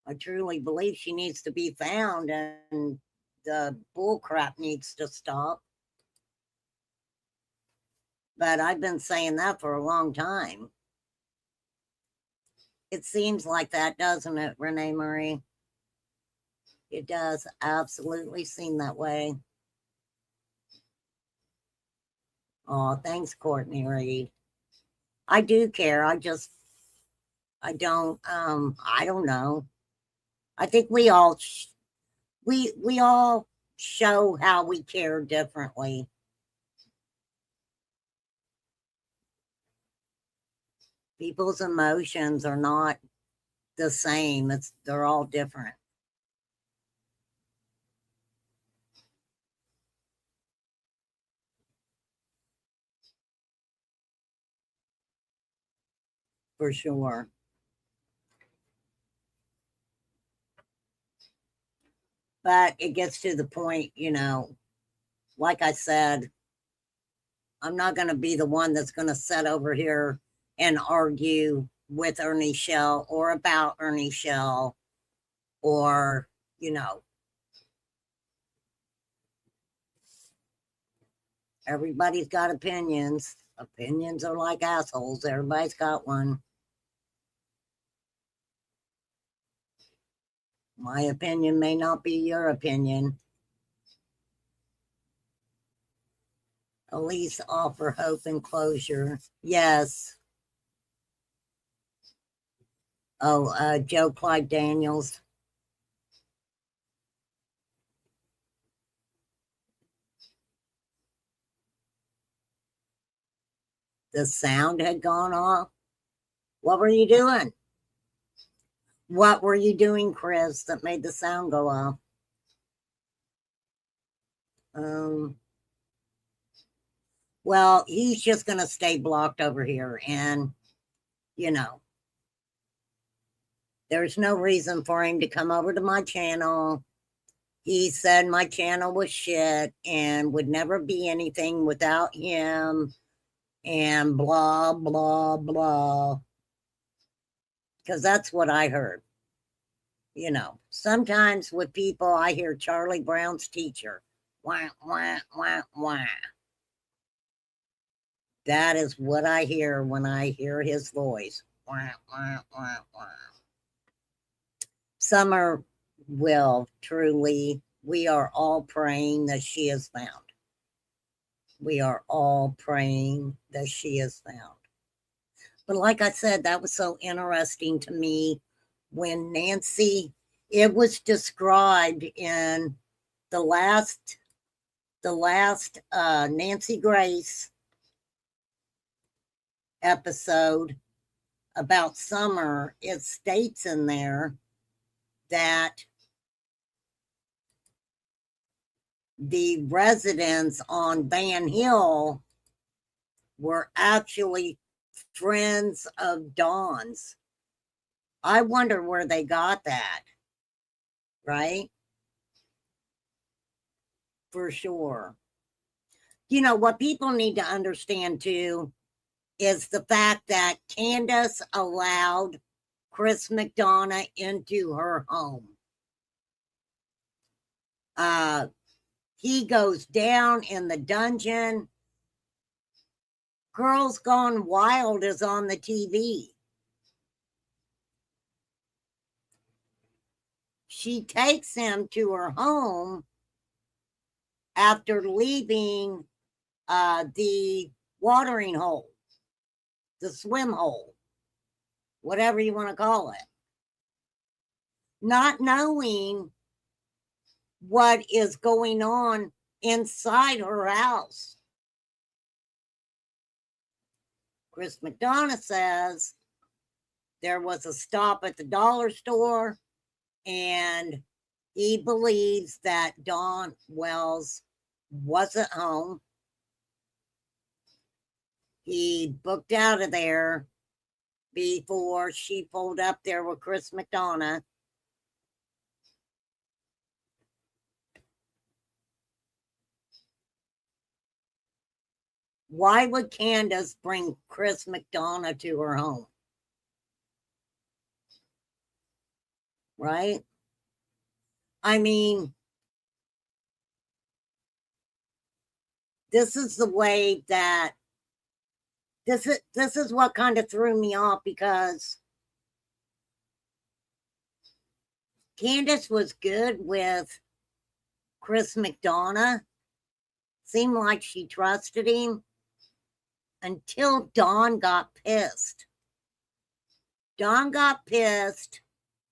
I truly believe she needs to be found, and the bull crap needs to stop. But I've been saying that for a long time. It seems like that, doesn't it, Renee Marie? It does absolutely seem that way. Oh, thanks, Courtney Reed. I do care. I don't know. I think we all we all show how we care differently. People's emotions are not the same. They're all different. For sure. But it gets to the point, like I said, I'm not going to be the one that's going to sit over here and argue with Ernie Shell or about Ernie Shell or, everybody's got opinions. Opinions are like assholes. Everybody's got one. My opinion may not be your opinion. Elise offer hope and closure. Yes. Oh, Joe Clyde Daniels. The sound had gone off. What were you doing? What were you doing, Chris, that made the sound go off? Well, he's just going to stay blocked over here. And, there's no reason for him to come over to my channel. He said my channel was shit and would never be anything without him and blah, blah, blah. Because that's what I heard. Sometimes with people, I hear Charlie Brown's teacher. Wah, wah, wah, wah. That is what I hear when I hear his voice. Wah, wah, wah, wah. Summer will truly, we are all praying that she is found. We are all praying that she is found. But like I said, that was so interesting to me when Nancy, it was described in the last Nancy Grace episode about Summer. It states in there that the residents on Van Hill were actually friends of Dawn's. I wonder where they got that, right? For sure. What people need to understand too is the fact that Candace allowed Chris McDonough into her home. He goes down in the dungeon. Girls Gone Wild is on the TV. She takes him to her home after leaving the watering hole, the swim hole, whatever you want to call it, not knowing what is going on inside her house. Chris McDonough says there was a stop at the dollar store, and he believes that Dawn Wells wasn't home. He booked out of there before she pulled up there with Chris McDonough. Why would Candace bring Chris McDonough to her home? right? I mean, this is the way that this is what kind of threw me off, because Candace was good with Chris McDonough. Seemed like she trusted him until Dawn got pissed. Dawn got pissed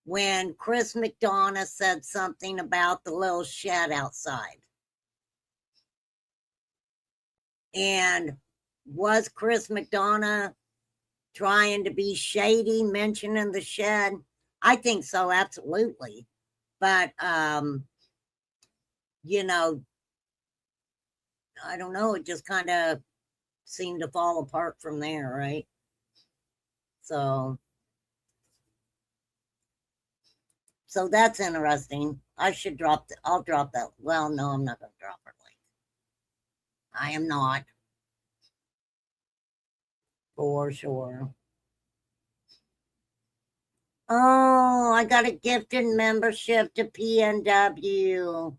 when Chris McDonough said something about the little shed outside. And was Chris McDonough trying to be shady, mentioning the shed? I think so, absolutely. But, you know, I don't know, it just kind of seemed to fall apart from there, right? So that's interesting. I should I'll drop that. Well, no, I'm not going to drop her link. I am not. For sure. Oh, I got a gifted membership to PNW.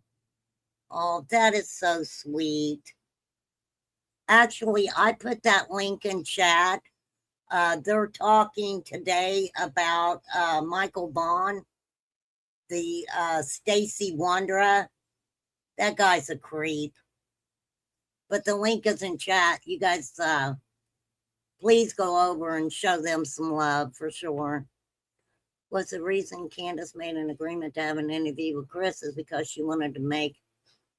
Oh, that is so sweet. Actually, I put that link in chat. They're talking today about Michael Vaughn, the Stacy Wanderer. That guy's a creep. But the link is in chat. You guys, please go over and show them some love for sure. Was the reason Candace made an agreement to have an interview with Chris is because she wanted to make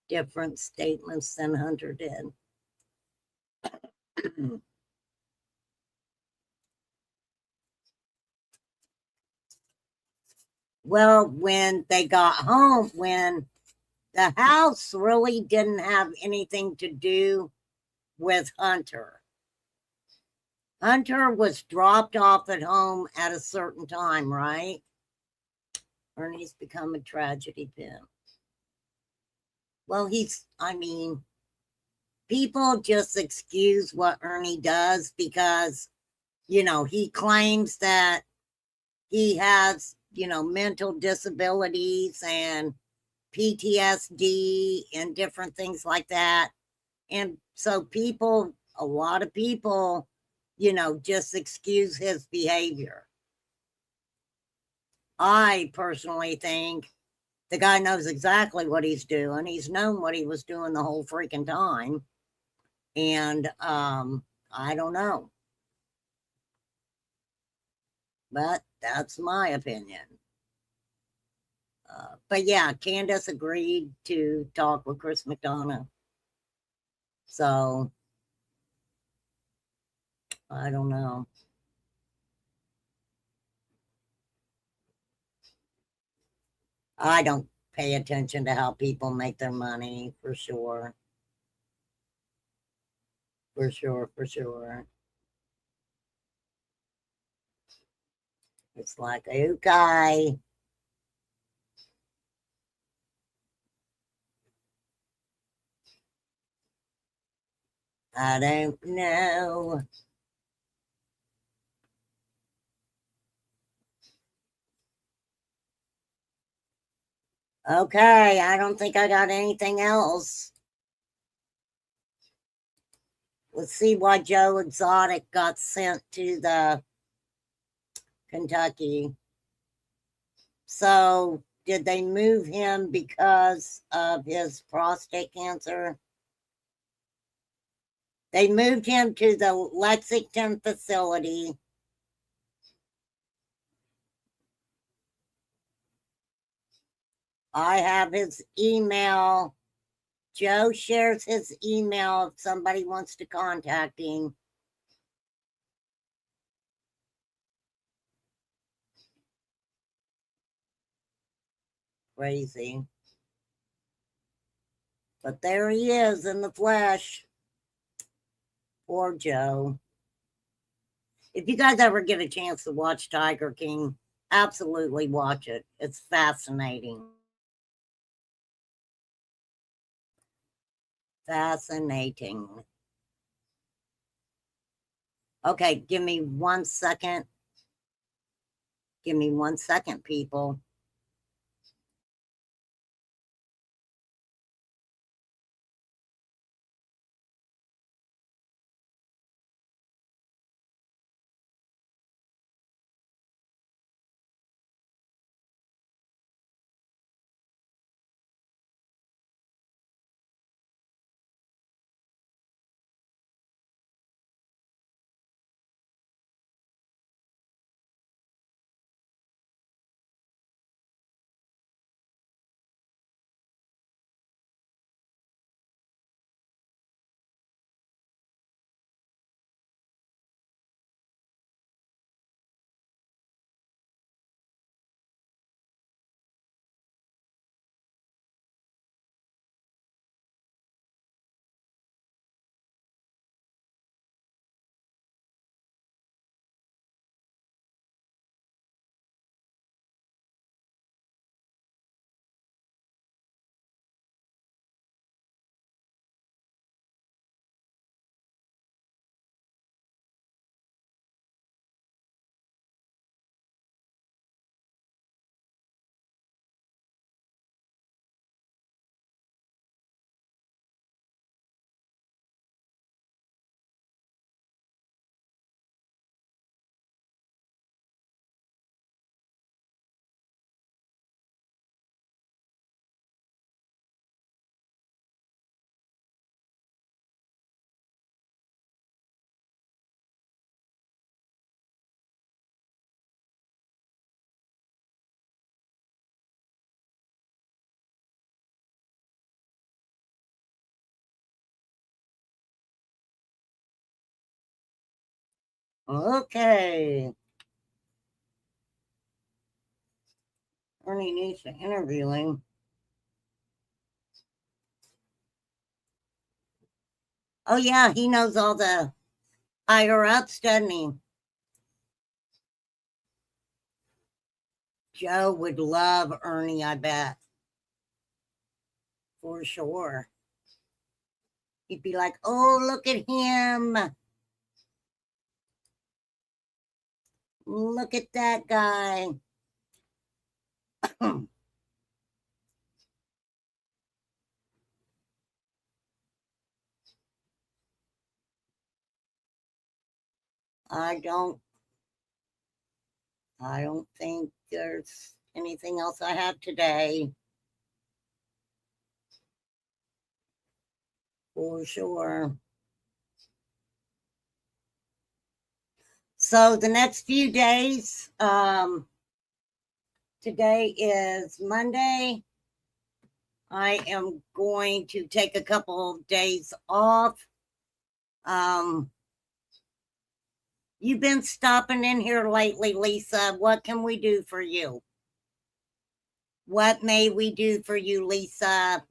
different statements than Hunter did. Well, when they got home, when the house really didn't have anything to do with Hunter. Hunter was dropped off at home at a certain time, right? Ernie's become a tragedy pimp. Well, people just excuse what Ernie does because, he claims that he has, mental disabilities and PTSD and different things like that. And so a lot of people, just excuse his behavior. I personally think the guy knows exactly what he's doing. He's known what he was doing the whole freaking time. And I don't know. But that's my opinion. But yeah, Candace agreed to talk with Chris McDonough. So I don't know. I don't pay attention to how people make their money, for sure. For sure, for sure. It's like, okay. I don't know. Okay, I don't think I got anything else. Let's see why Joe Exotic got sent to the Kentucky. So, did they move him because of his prostate cancer? They moved him to the Lexington facility. I have his email. Joe shares his email if somebody wants to contact him. Crazy. But there he is in the flesh. Poor Joe. If you guys ever get a chance to watch Tiger King, absolutely watch it. It's fascinating. Fascinating. Okay, give me 1 second. Give me 1 second, people. Okay. Ernie needs to interview him. Oh, yeah, he knows all the higher ups, doesn't he? Joe would love Ernie, I bet. For sure. He'd be like, oh, look at him. Look at that guy. I don't think there's anything else I have today. For sure. So the next few days, today is Monday. I am going to take a couple of days off. You've been stopping in here lately, Lisa. What can we do for you? What may we do for you, Lisa?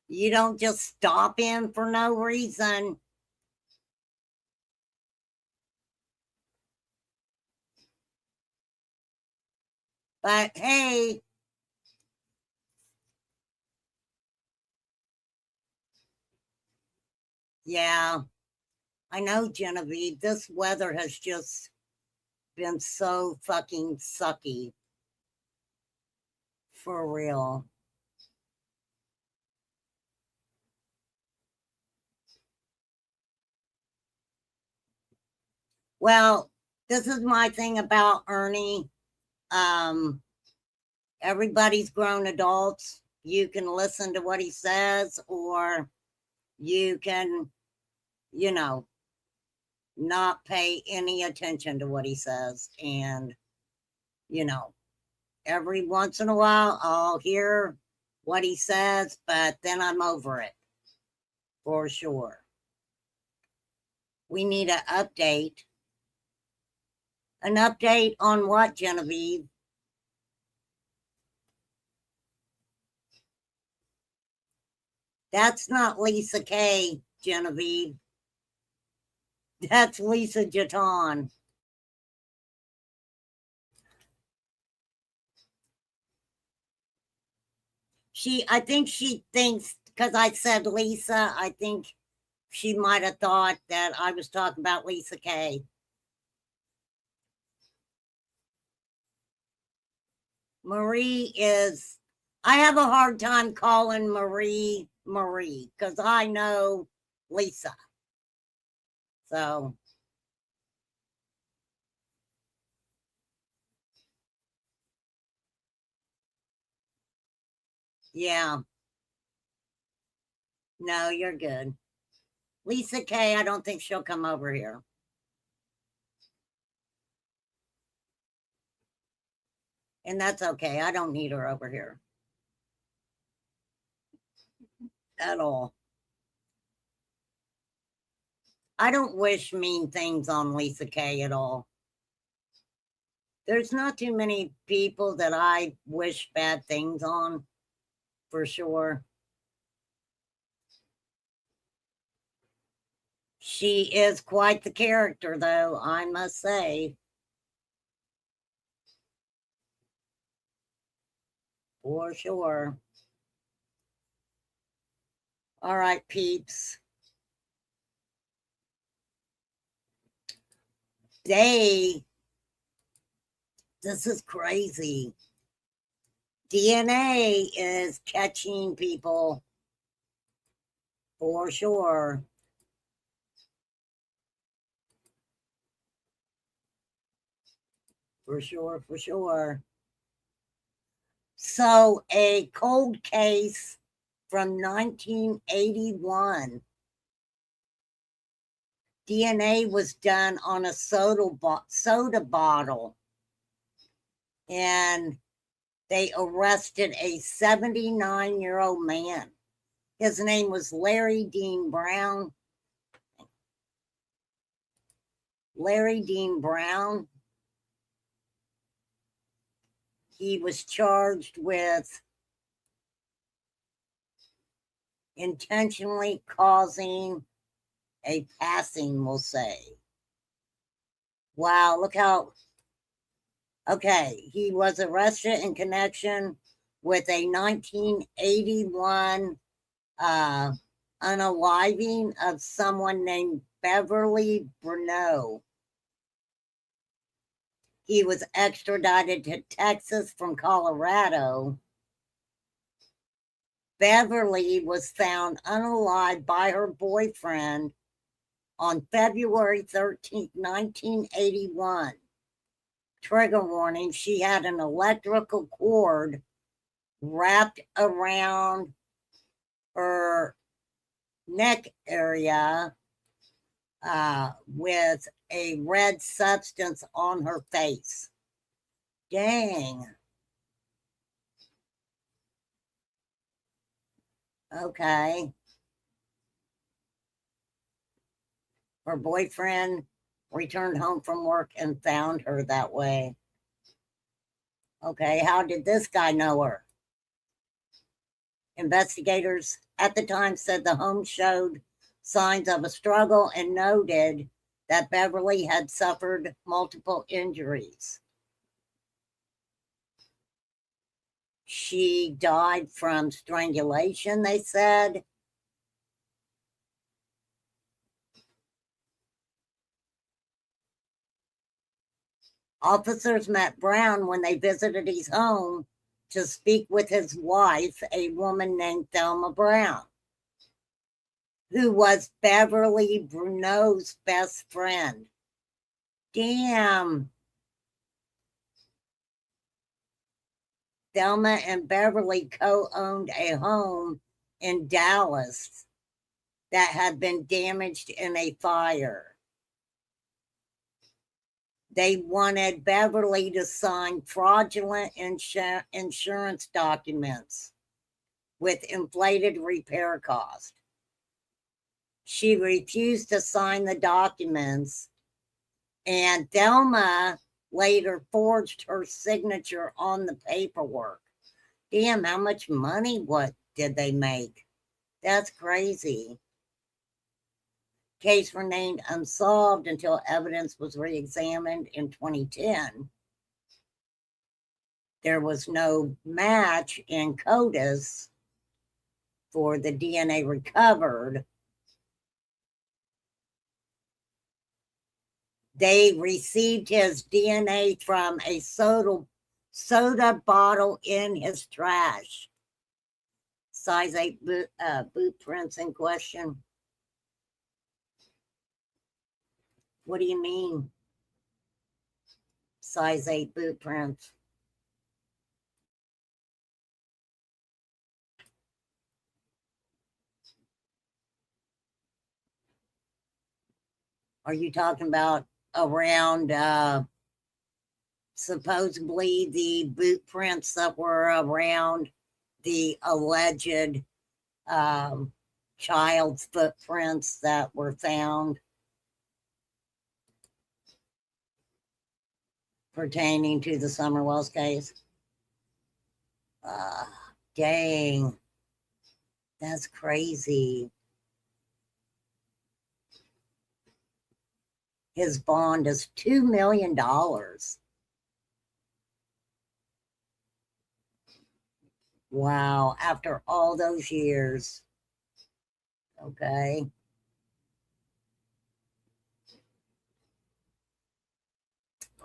You don't just stop in for no reason. But hey, yeah, I know, Genevieve. This weather has just been so fucking sucky. For real. Well, this is my thing about Ernie. Everybody's grown adults. You can listen to what he says, or you can, you know, not pay any attention to what he says. And, you know, every once in a while I'll hear what he says, but then I'm over it. For sure. We need an update. An update on what, Genevieve? That's not Lisa Kay, Genevieve. That's Lisa Jaton. I think she thinks, because I said Lisa, I think she might have thought that I was talking about Lisa Kay. Marie is, I have a hard time calling Marie because I know Lisa. So, yeah, no, you're good. Lisa Kay, I don't think she'll come over here. And that's okay. I don't need her over here at all. I don't wish mean things on Lisa Kay at all. There's not too many people that I wish bad things on, for sure. She is quite the character, though, I must say. For sure. All right, peeps. This is crazy. DNA is catching people. For sure. For sure, for sure. So, a cold case from 1981. DNA was done on a soda bottle, and they arrested a 79-year-old man. His name was Larry Dean Brown. Larry Dean Brown, he was charged with intentionally causing a passing, we'll say. Wow, look how. Okay, he was arrested in connection with a 1981 unaliving of someone named Beverly Bruneau. He was extradited to Texas from Colorado. Beverly was found unalive by her boyfriend on February 13th, 1981. Trigger warning, she had an electrical cord wrapped around her neck area with a red substance on her face. Dang. Okay. Her boyfriend returned home from work and found her that way. Okay, how did this guy know her? Investigators at the time said the home showed signs of a struggle and noted that Beverly had suffered multiple injuries. She died from strangulation, they said. Officers met Brown when they visited his home to speak with his wife, a woman named Thelma Brown, who was Beverly Bruneau's best friend. Damn. Thelma and Beverly co-owned a home in Dallas that had been damaged in a fire. They wanted Beverly to sign fraudulent insurance documents with inflated repair costs. She refused to sign the documents, and Thelma later forged her signature on the paperwork. Damn, how much money did they make? That's crazy. Case remained unsolved until evidence was re-examined in 2010. There was no match in CODIS for the DNA recovered. They received his DNA from a soda bottle in his trash. Size 8 boot prints in question. What do you mean? Size 8 boot prints. Are you talking about around supposedly the boot prints that were around the alleged child's footprints that were found pertaining to the Summerwells case? Dang, that's crazy. His bond is $2 million. Wow, after all those years. Okay.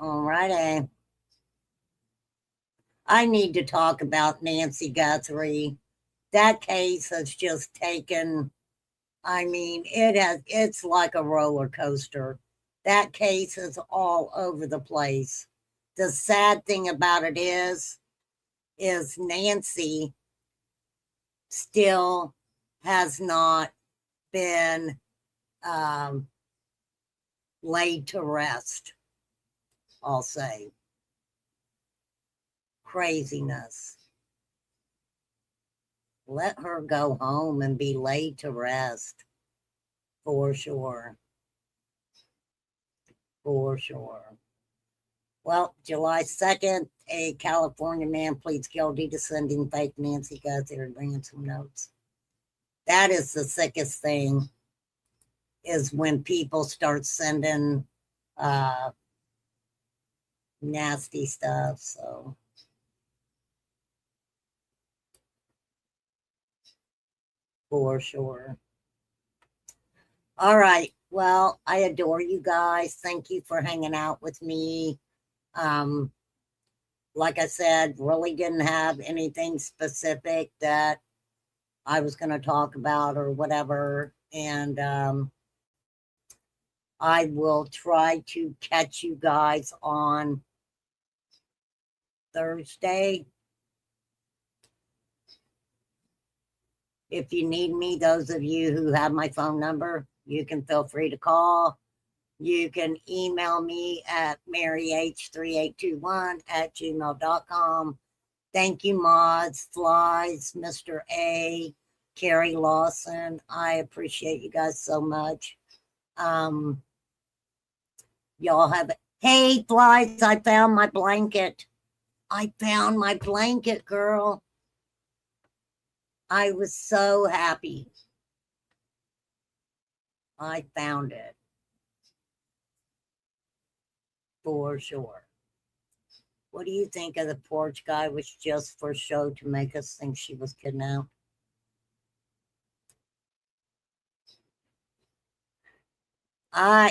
All righty. I need to talk about Nancy Guthrie. That case has just taken, it's like a roller coaster. That case is all over the place. The sad thing about it is Nancy still has not been laid to rest, I'll say. Craziness. Let her go home and be laid to rest, for sure. For sure. Well, July 2nd, a California man pleads guilty to sending fake Nancy Guthrie and ransom notes. That is the sickest thing, is when people start sending nasty stuff. So for sure. All right. Well, I adore you guys. Thank you for hanging out with me. Like I said, really didn't have anything specific that I was going to talk about or whatever. And I will try to catch you guys on Thursday. If you need me, those of you who have my phone number, you can feel free to call. You can email me at maryh3821@gmail.com. Thank you, Mods, Flies, Mr. A, Carrie Lawson. I appreciate you guys so much. Y'all have it. Hey, Flies, I found my blanket. I found my blanket, girl. I was so happy. I found it. For sure. What do you think of the porch guy was just for show to make us think she was kidnapped?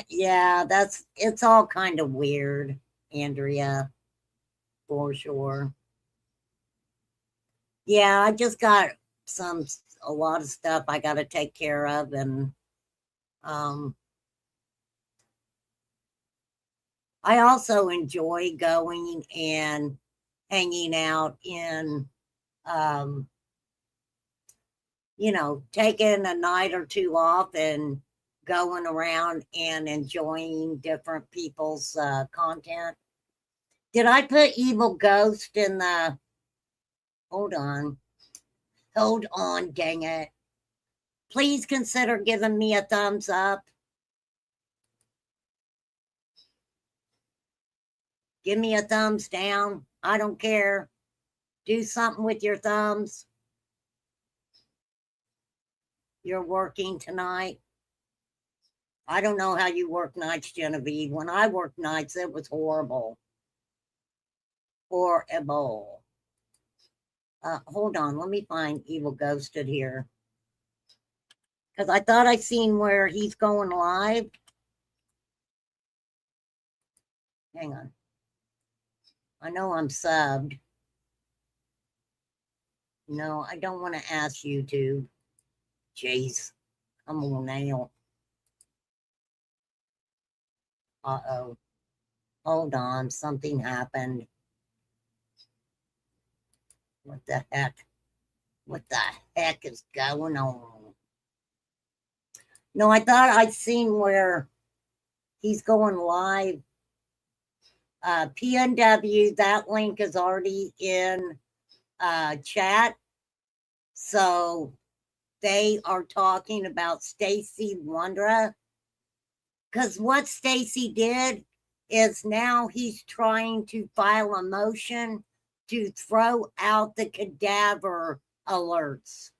Yeah, it's all kind of weird, Andrea, for sure. Yeah, I just got a lot of stuff I got to take care of, and I also enjoy going and hanging out in, taking a night or two off and going around and enjoying different people's content. Did I put Evil Ghost in the... Hold on, dang it. Please consider giving me a thumbs up. Give me a thumbs down. I don't care. Do something with your thumbs. You're working tonight. I don't know how you work nights, Genevieve. When I worked nights, it was horrible. Horrible. Hold on. Let me find Evil Ghosted here. Because I thought I seen where he's going live. Hang on. I know I'm subbed. No, I don't want to ask YouTube. Jeez. Come on now. Uh-oh. Hold on. Something happened. What the heck? What the heck is going on? No, I thought I'd seen where he's going live. PNW, that link is already in chat. So they are talking about Stacey Wondra. Because what Stacey did is now he's trying to file a motion to throw out the cadaver alerts,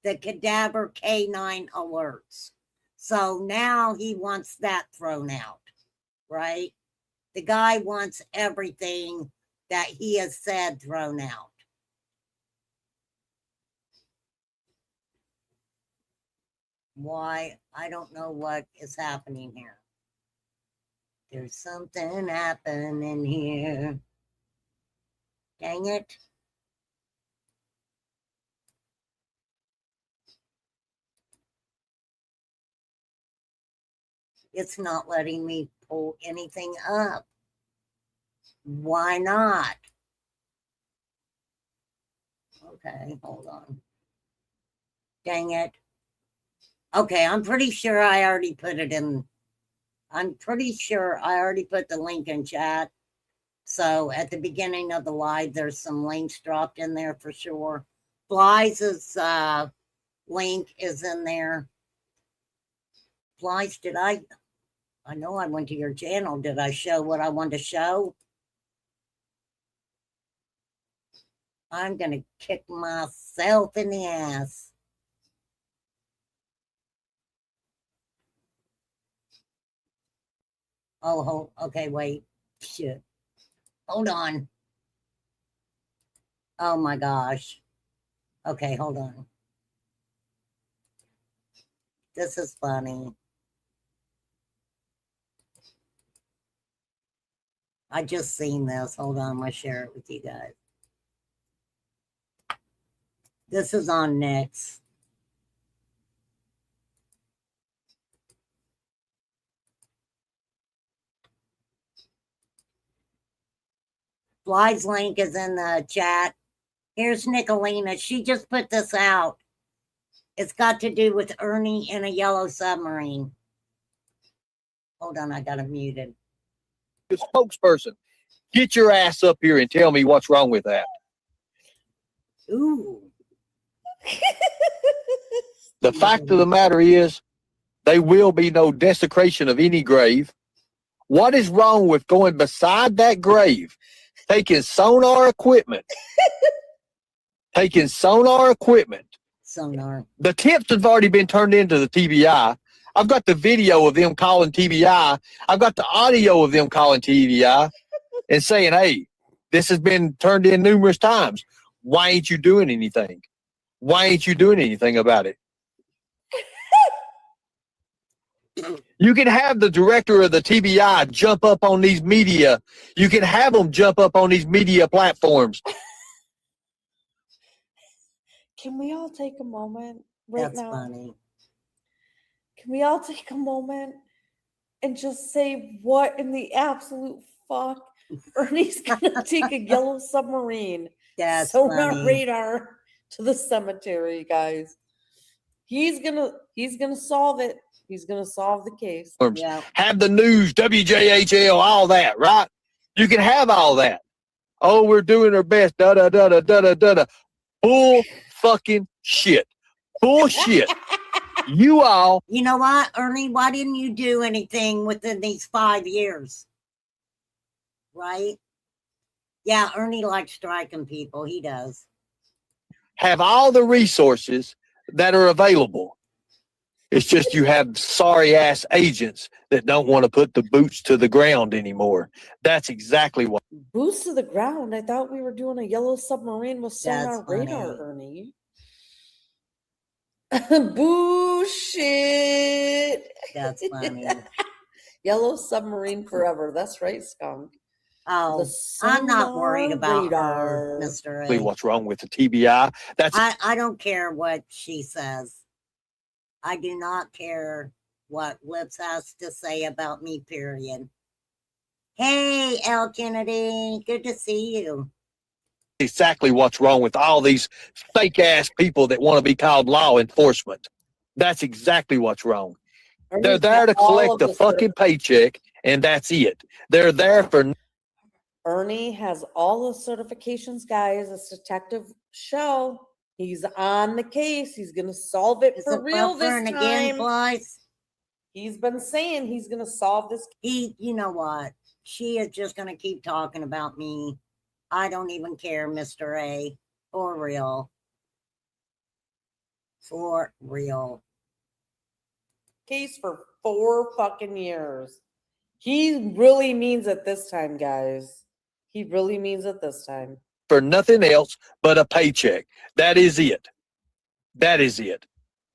the cadaver K9 alerts. So now he wants that thrown out, right? The guy wants everything that he has said thrown out. Why? I don't know what is happening here. There's something happening here. Dang it. It's not letting me pull anything up. Why not? Okay, hold on. Dang it. Okay, I'm pretty sure I already put it in. I'm pretty sure I already put the link in chat. So at the beginning of the live, there's some links dropped in there for sure. Flies' link is in there. Flies, did I? I know I went to your channel. Did I show what I wanted to show? I'm going to kick myself in the ass. Oh, okay, wait. Shit. Hold on. Oh my gosh. Okay, hold on. This is funny. I just seen this. Hold on, I'm gonna share it with you guys. This is on Nix. Fly's link is in the chat. Here's Nicolina. She just put this out. It's got to do with Ernie in a yellow submarine. Hold on, I got it muted. The spokesperson, get your ass up here and tell me what's wrong with that. Ooh. The fact of the matter is, there will be no desecration of any grave. What is wrong with going beside that grave, taking sonar equipment, Sonar. The tips have already been turned into the TBI. I've got the video of them calling TBI. I've got the audio of them calling TBI and saying, hey, this has been turned in numerous times. Why ain't you doing anything? Why ain't you doing anything about it? You can have the director of the TBI jump up on these media. You can have them jump up on these media platforms. Can we all take a moment right That's now? funny. Can we all take a moment and just say what in the absolute fuck Ernie's gonna take a yellow submarine That's sonar funny. radar to the cemetery, guys. He's gonna solve it. He's gonna solve the case. Yeah. Have the news, WJHL, all that, right? You can have all that. Oh, we're doing our best. Da da da da da da da da. Bull fucking shit. Bullshit. You all. You know what, Ernie? Why didn't you do anything within these 5 years? Right? Yeah, Ernie likes striking people. He does. Have all the resources that are available. It's just you have sorry ass agents that don't want to put the boots to the ground anymore. That's exactly what. Boots to the ground. I thought we were doing a yellow submarine with sonar That's funny. radar, Ernie. Bullshit. That's funny. Yellow submarine forever. That's right, Skunk. Oh, I'm not worried about her, Mr. A. What's wrong with the TBI? That's I don't care what she says. I do not care what Lips has to say about me, period. Hey, L. Kennedy, good to see you. exactly what's wrong with all these fake ass people that want to be called law enforcement. That's exactly what's wrong. They're there to collect the fucking paycheck, and that's it. They're there for. Ernie has all the certifications, guys. It's Detective Show. He's on the case. He's gonna solve it for real this time. Again, Flies? He's been saying he's gonna solve this. You know what? She is just gonna keep talking about me. I don't even care, Mr. A. For real. For real. Case for 4 fucking years. He really means it this time, guys. He really means it this time. For nothing else but a paycheck. That is it. That is it.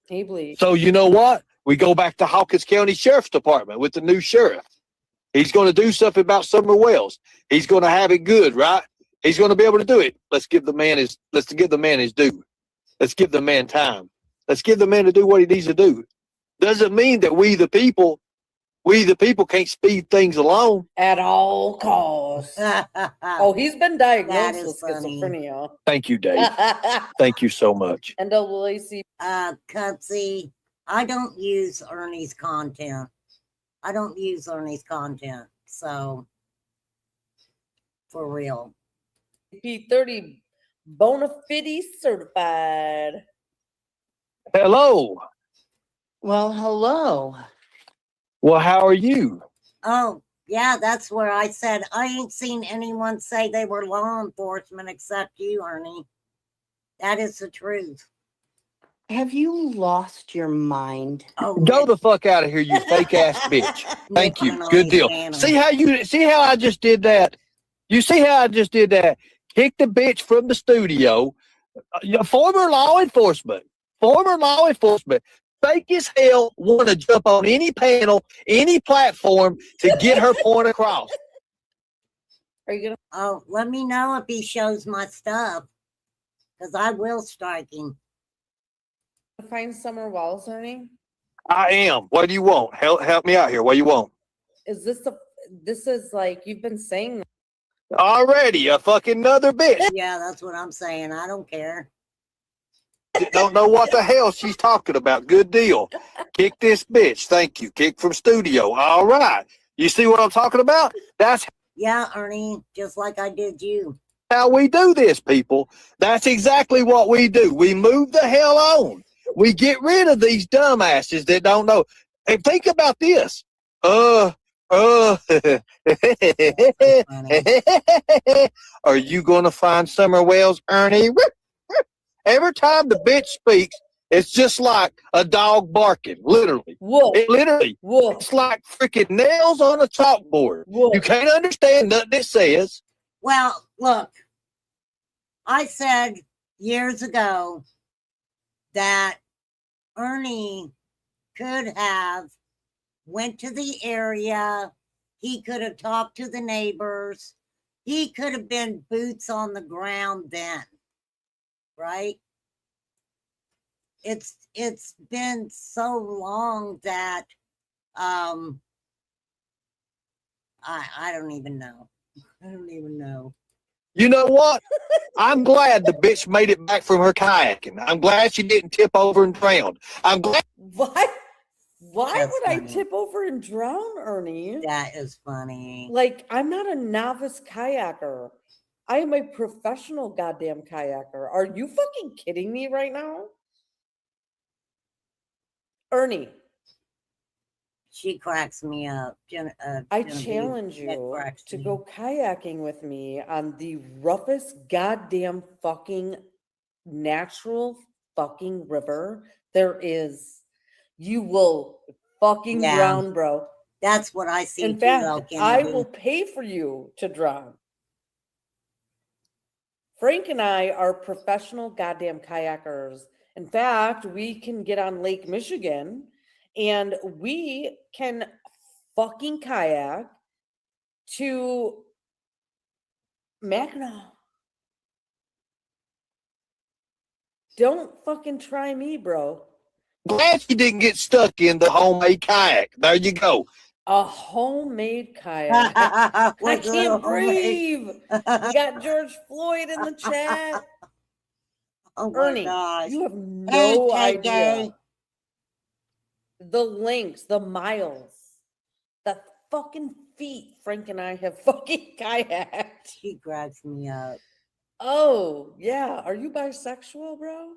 He bleeds. So you know what? We go back to Hawkins County Sheriff's Department with the new sheriff. He's going to do something about Summer Wells. He's going to have it good, right? He's going to be able to do it. Let's give the man his due. Let's give the man time. Let's give the man to do what he needs to do. Doesn't mean that we the people can't speed things along. At all costs. Oh, he's been diagnosed with funny. schizophrenia. Thank you, Dave. Thank you so much. NAACP. Cutsy, I don't use Ernie's content. I don't use Ernie's content. So, for real. P30 bona fide certified. Hello. Well, hello. Well, how are you? Oh, yeah, that's where I said I ain't seen anyone say they were law enforcement except you, Ernie. That is the truth. Have you lost your mind? Oh, Go Nick, the fuck out of here, you fake ass bitch. Thank Nick you. went on Good his deal. channel. See how I just did that? You see how I just did that? Kick the bitch from the studio. Former law enforcement. Fake as hell want to jump on any panel, any platform to get her point across. Are you gonna Oh, let me know if he shows my stuff, because I will strike him. find Summer Walls, Ernie? I am. What do you want? Help me out here. What do you want? Is this is like you've been saying Already a fucking another bitch. Yeah, that's what I'm saying. I don't care. Don't know what the hell she's talking about. Good deal. Kick this bitch. Thank you. Kick from studio. All right. You see what I'm talking about? That's Yeah, Ernie, just like I did you. how we do this, people. That's exactly what we do. We move the hell on. We get rid of these dumbasses that don't know. And think about this. Are you going to find Summer Wells, Ernie? Every time the bitch speaks, it's just like a dog barking, literally. woof, woof, It's like freaking nails on a chalkboard. You woof. can't understand nothing it says. Well, look, I said years ago that Ernie could have went to the area. He could have talked to the neighbors. He could have been boots on the ground then, right? It's been so long that I don't even know. I don't even know. You know what? I'm glad the bitch made it back from her kayaking. I'm glad she didn't tip over and drown. I'm glad. Why? Why That's would I funny. tip over and drown, Ernie? That is funny. Like, I'm not a novice kayaker. I am a professional goddamn kayaker. Are you fucking kidding me right now? Ernie, She cracks me up. I Genevieve, challenge that you cracks to me. go kayaking with me on the roughest goddamn fucking natural fucking river there is. You will fucking Yeah. drown, bro. That's what I see. In too, fact, though, I Kennedy. will pay for you to drown. Frank and I are professional goddamn kayakers. In fact, we can get on Lake Michigan and we can fucking kayak to Mackinac. Don't fucking try me, bro. Glad she didn't get stuck in the homemade kayak. There you go. A homemade kayak. I With little can't homemade- breathe. We got George Floyd in the chat. Oh my Ernie, gosh. you have Hey, no KK. idea. The links, the miles, the fucking feet Frank and I have fucking kayaked. She cracks me up. Oh, yeah. Are you bisexual, bro?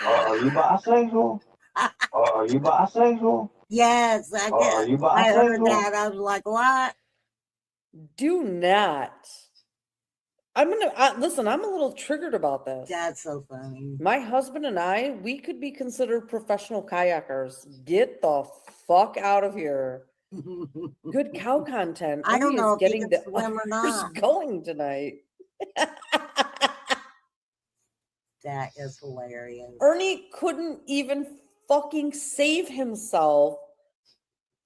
Are you bisexual? Are you bisexual? Yes, I Are did. you I heard bisexual? that. I was like, what? Do not. Listen, I'm a little triggered about this. That's so funny. My husband and I, we could be considered professional kayakers. Get the fuck out of here. Good cow content. I don't Ernie know is if he getting can the swim or others not. going tonight. That is hilarious. Ernie couldn't even fucking save himself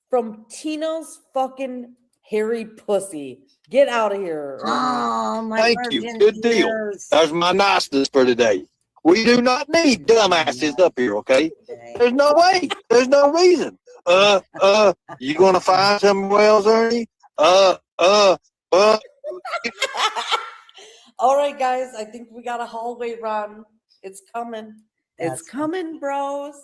from Tina's fucking hairy pussy. Get out of here, Ernie. Oh, my Thank you. virgin Good deal. ears. There's my niceness for today. We do not need dumbasses up here, okay? Today. There's no way. There's no reason. You gonna find some wells, Ernie? All right, guys. I think we got a hallway run. It's coming. That's It's coming, bros.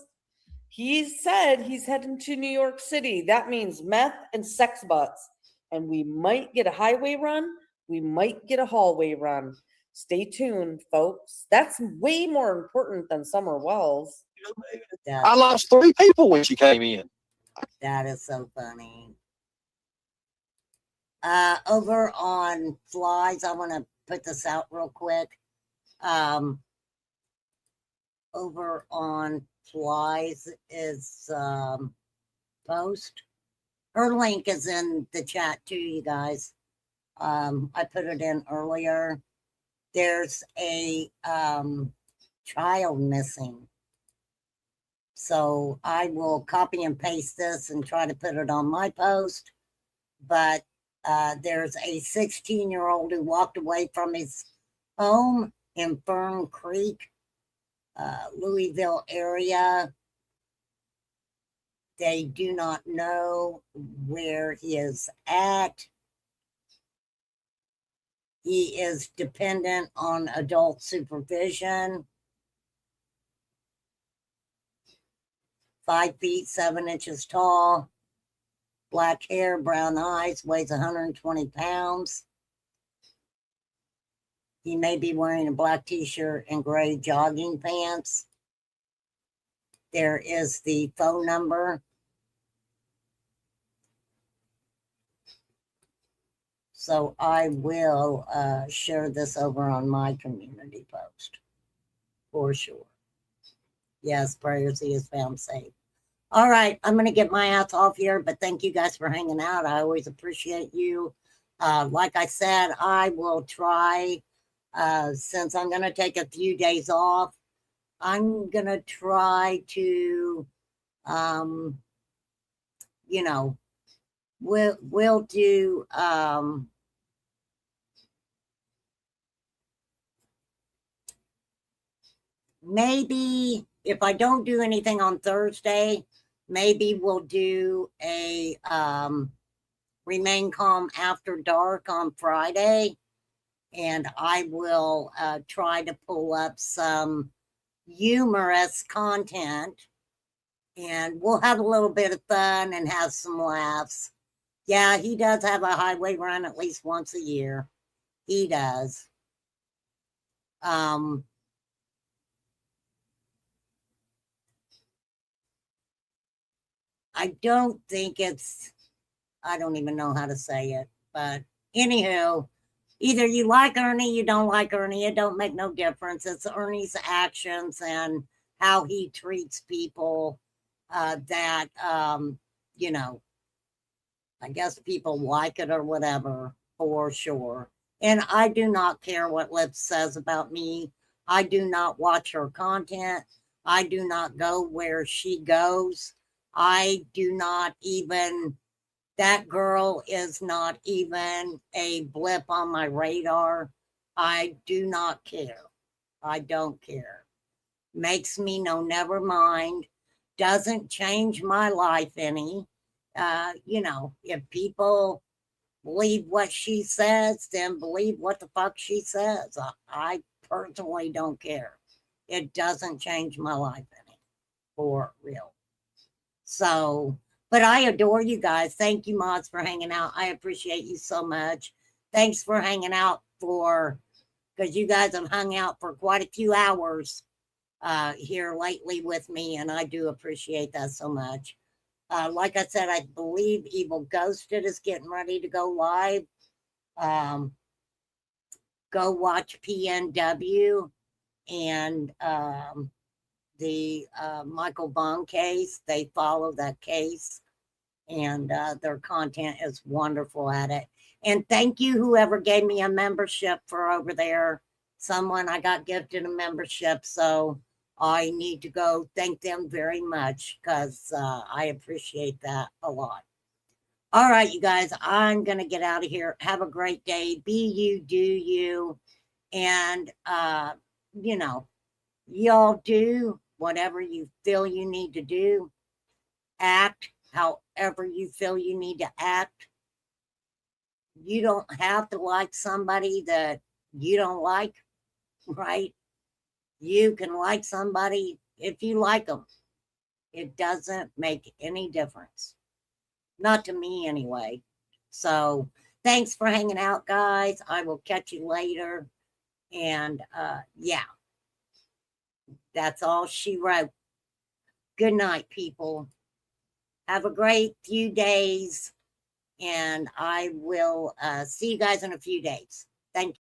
He said he's heading to New York City. That means meth and sex butts. And we might get a highway run. We might get a hallway run. Stay tuned, folks. That's way more important than Summer Wells. I lost 3 people when she came in. That is so funny. Over on flies, I want to put this out real quick. Over on flies is post. Her link is in the chat too, you guys. I put it in earlier. There's a child missing. So I will copy and paste this and try to put it on my post. But there's a 16-year-old who walked away from his home in Fern Creek, Louisville area. They do not know where he is at. He is dependent on adult supervision. 5 feet, 7 inches tall, black hair, brown eyes, weighs 120 pounds. He may be wearing a black t-shirt and gray jogging pants. There is the phone number. So I will share this over on my community post for sure. Yes, prayers he is found safe. All right, I'm going to get my ass off here, but thank you guys for hanging out. I always appreciate you. Like I said, I will try, since I'm going to take a few days off, I'm going to try to, you know, we'll do, maybe if I don't do anything on Thursday, maybe we'll do a Remain Calm After Dark on Friday. And I will try to pull up some humorous content. And we'll have a little bit of fun and have some laughs. Yeah, he does have a highway run at least once a year. He does. I don't think it's, I don't even know how to say it, but anywho, either you like Ernie, you don't like Ernie, it don't make no difference. It's Ernie's actions and how he treats people that, you know, I guess people like it or whatever, for sure. And I do not care what Liv says about me. I do not watch her content. I do not go where she goes. I do not even, that girl is not even a blip on my radar. I do not care. I don't care. Makes me no never mind. Doesn't change my life any. You know, if people believe what she says, then believe what the fuck she says. I personally don't care. It doesn't change my life any, for real. So, but I adore you guys. Thank you, mods, for hanging out. I appreciate you so much. Thanks for hanging out because you guys have hung out for quite a few hours here lately with me, and I do appreciate that so much. Like I said, I believe Evil Ghosted is getting ready to go live. Go watch PNW and the Michael Vaughn case. They follow that case, and their content is wonderful at it. And thank you, whoever gave me a membership for over there. Someone I got gifted a membership, so I need to go thank them very much because I appreciate that a lot. All right, you guys, I'm going to get out of here. Have a great day. Be you, do you. And, you know, y'all do whatever you feel you need to do. Act however you feel you need to act. You don't have to like somebody that you don't like, right? You can like somebody if you like them. It doesn't make any difference. Not to me anyway. So thanks for hanging out, guys. I will catch you later. And yeah, that's all she wrote. Good night, people. Have a great few days, and I will see you guys in a few days. Thank you.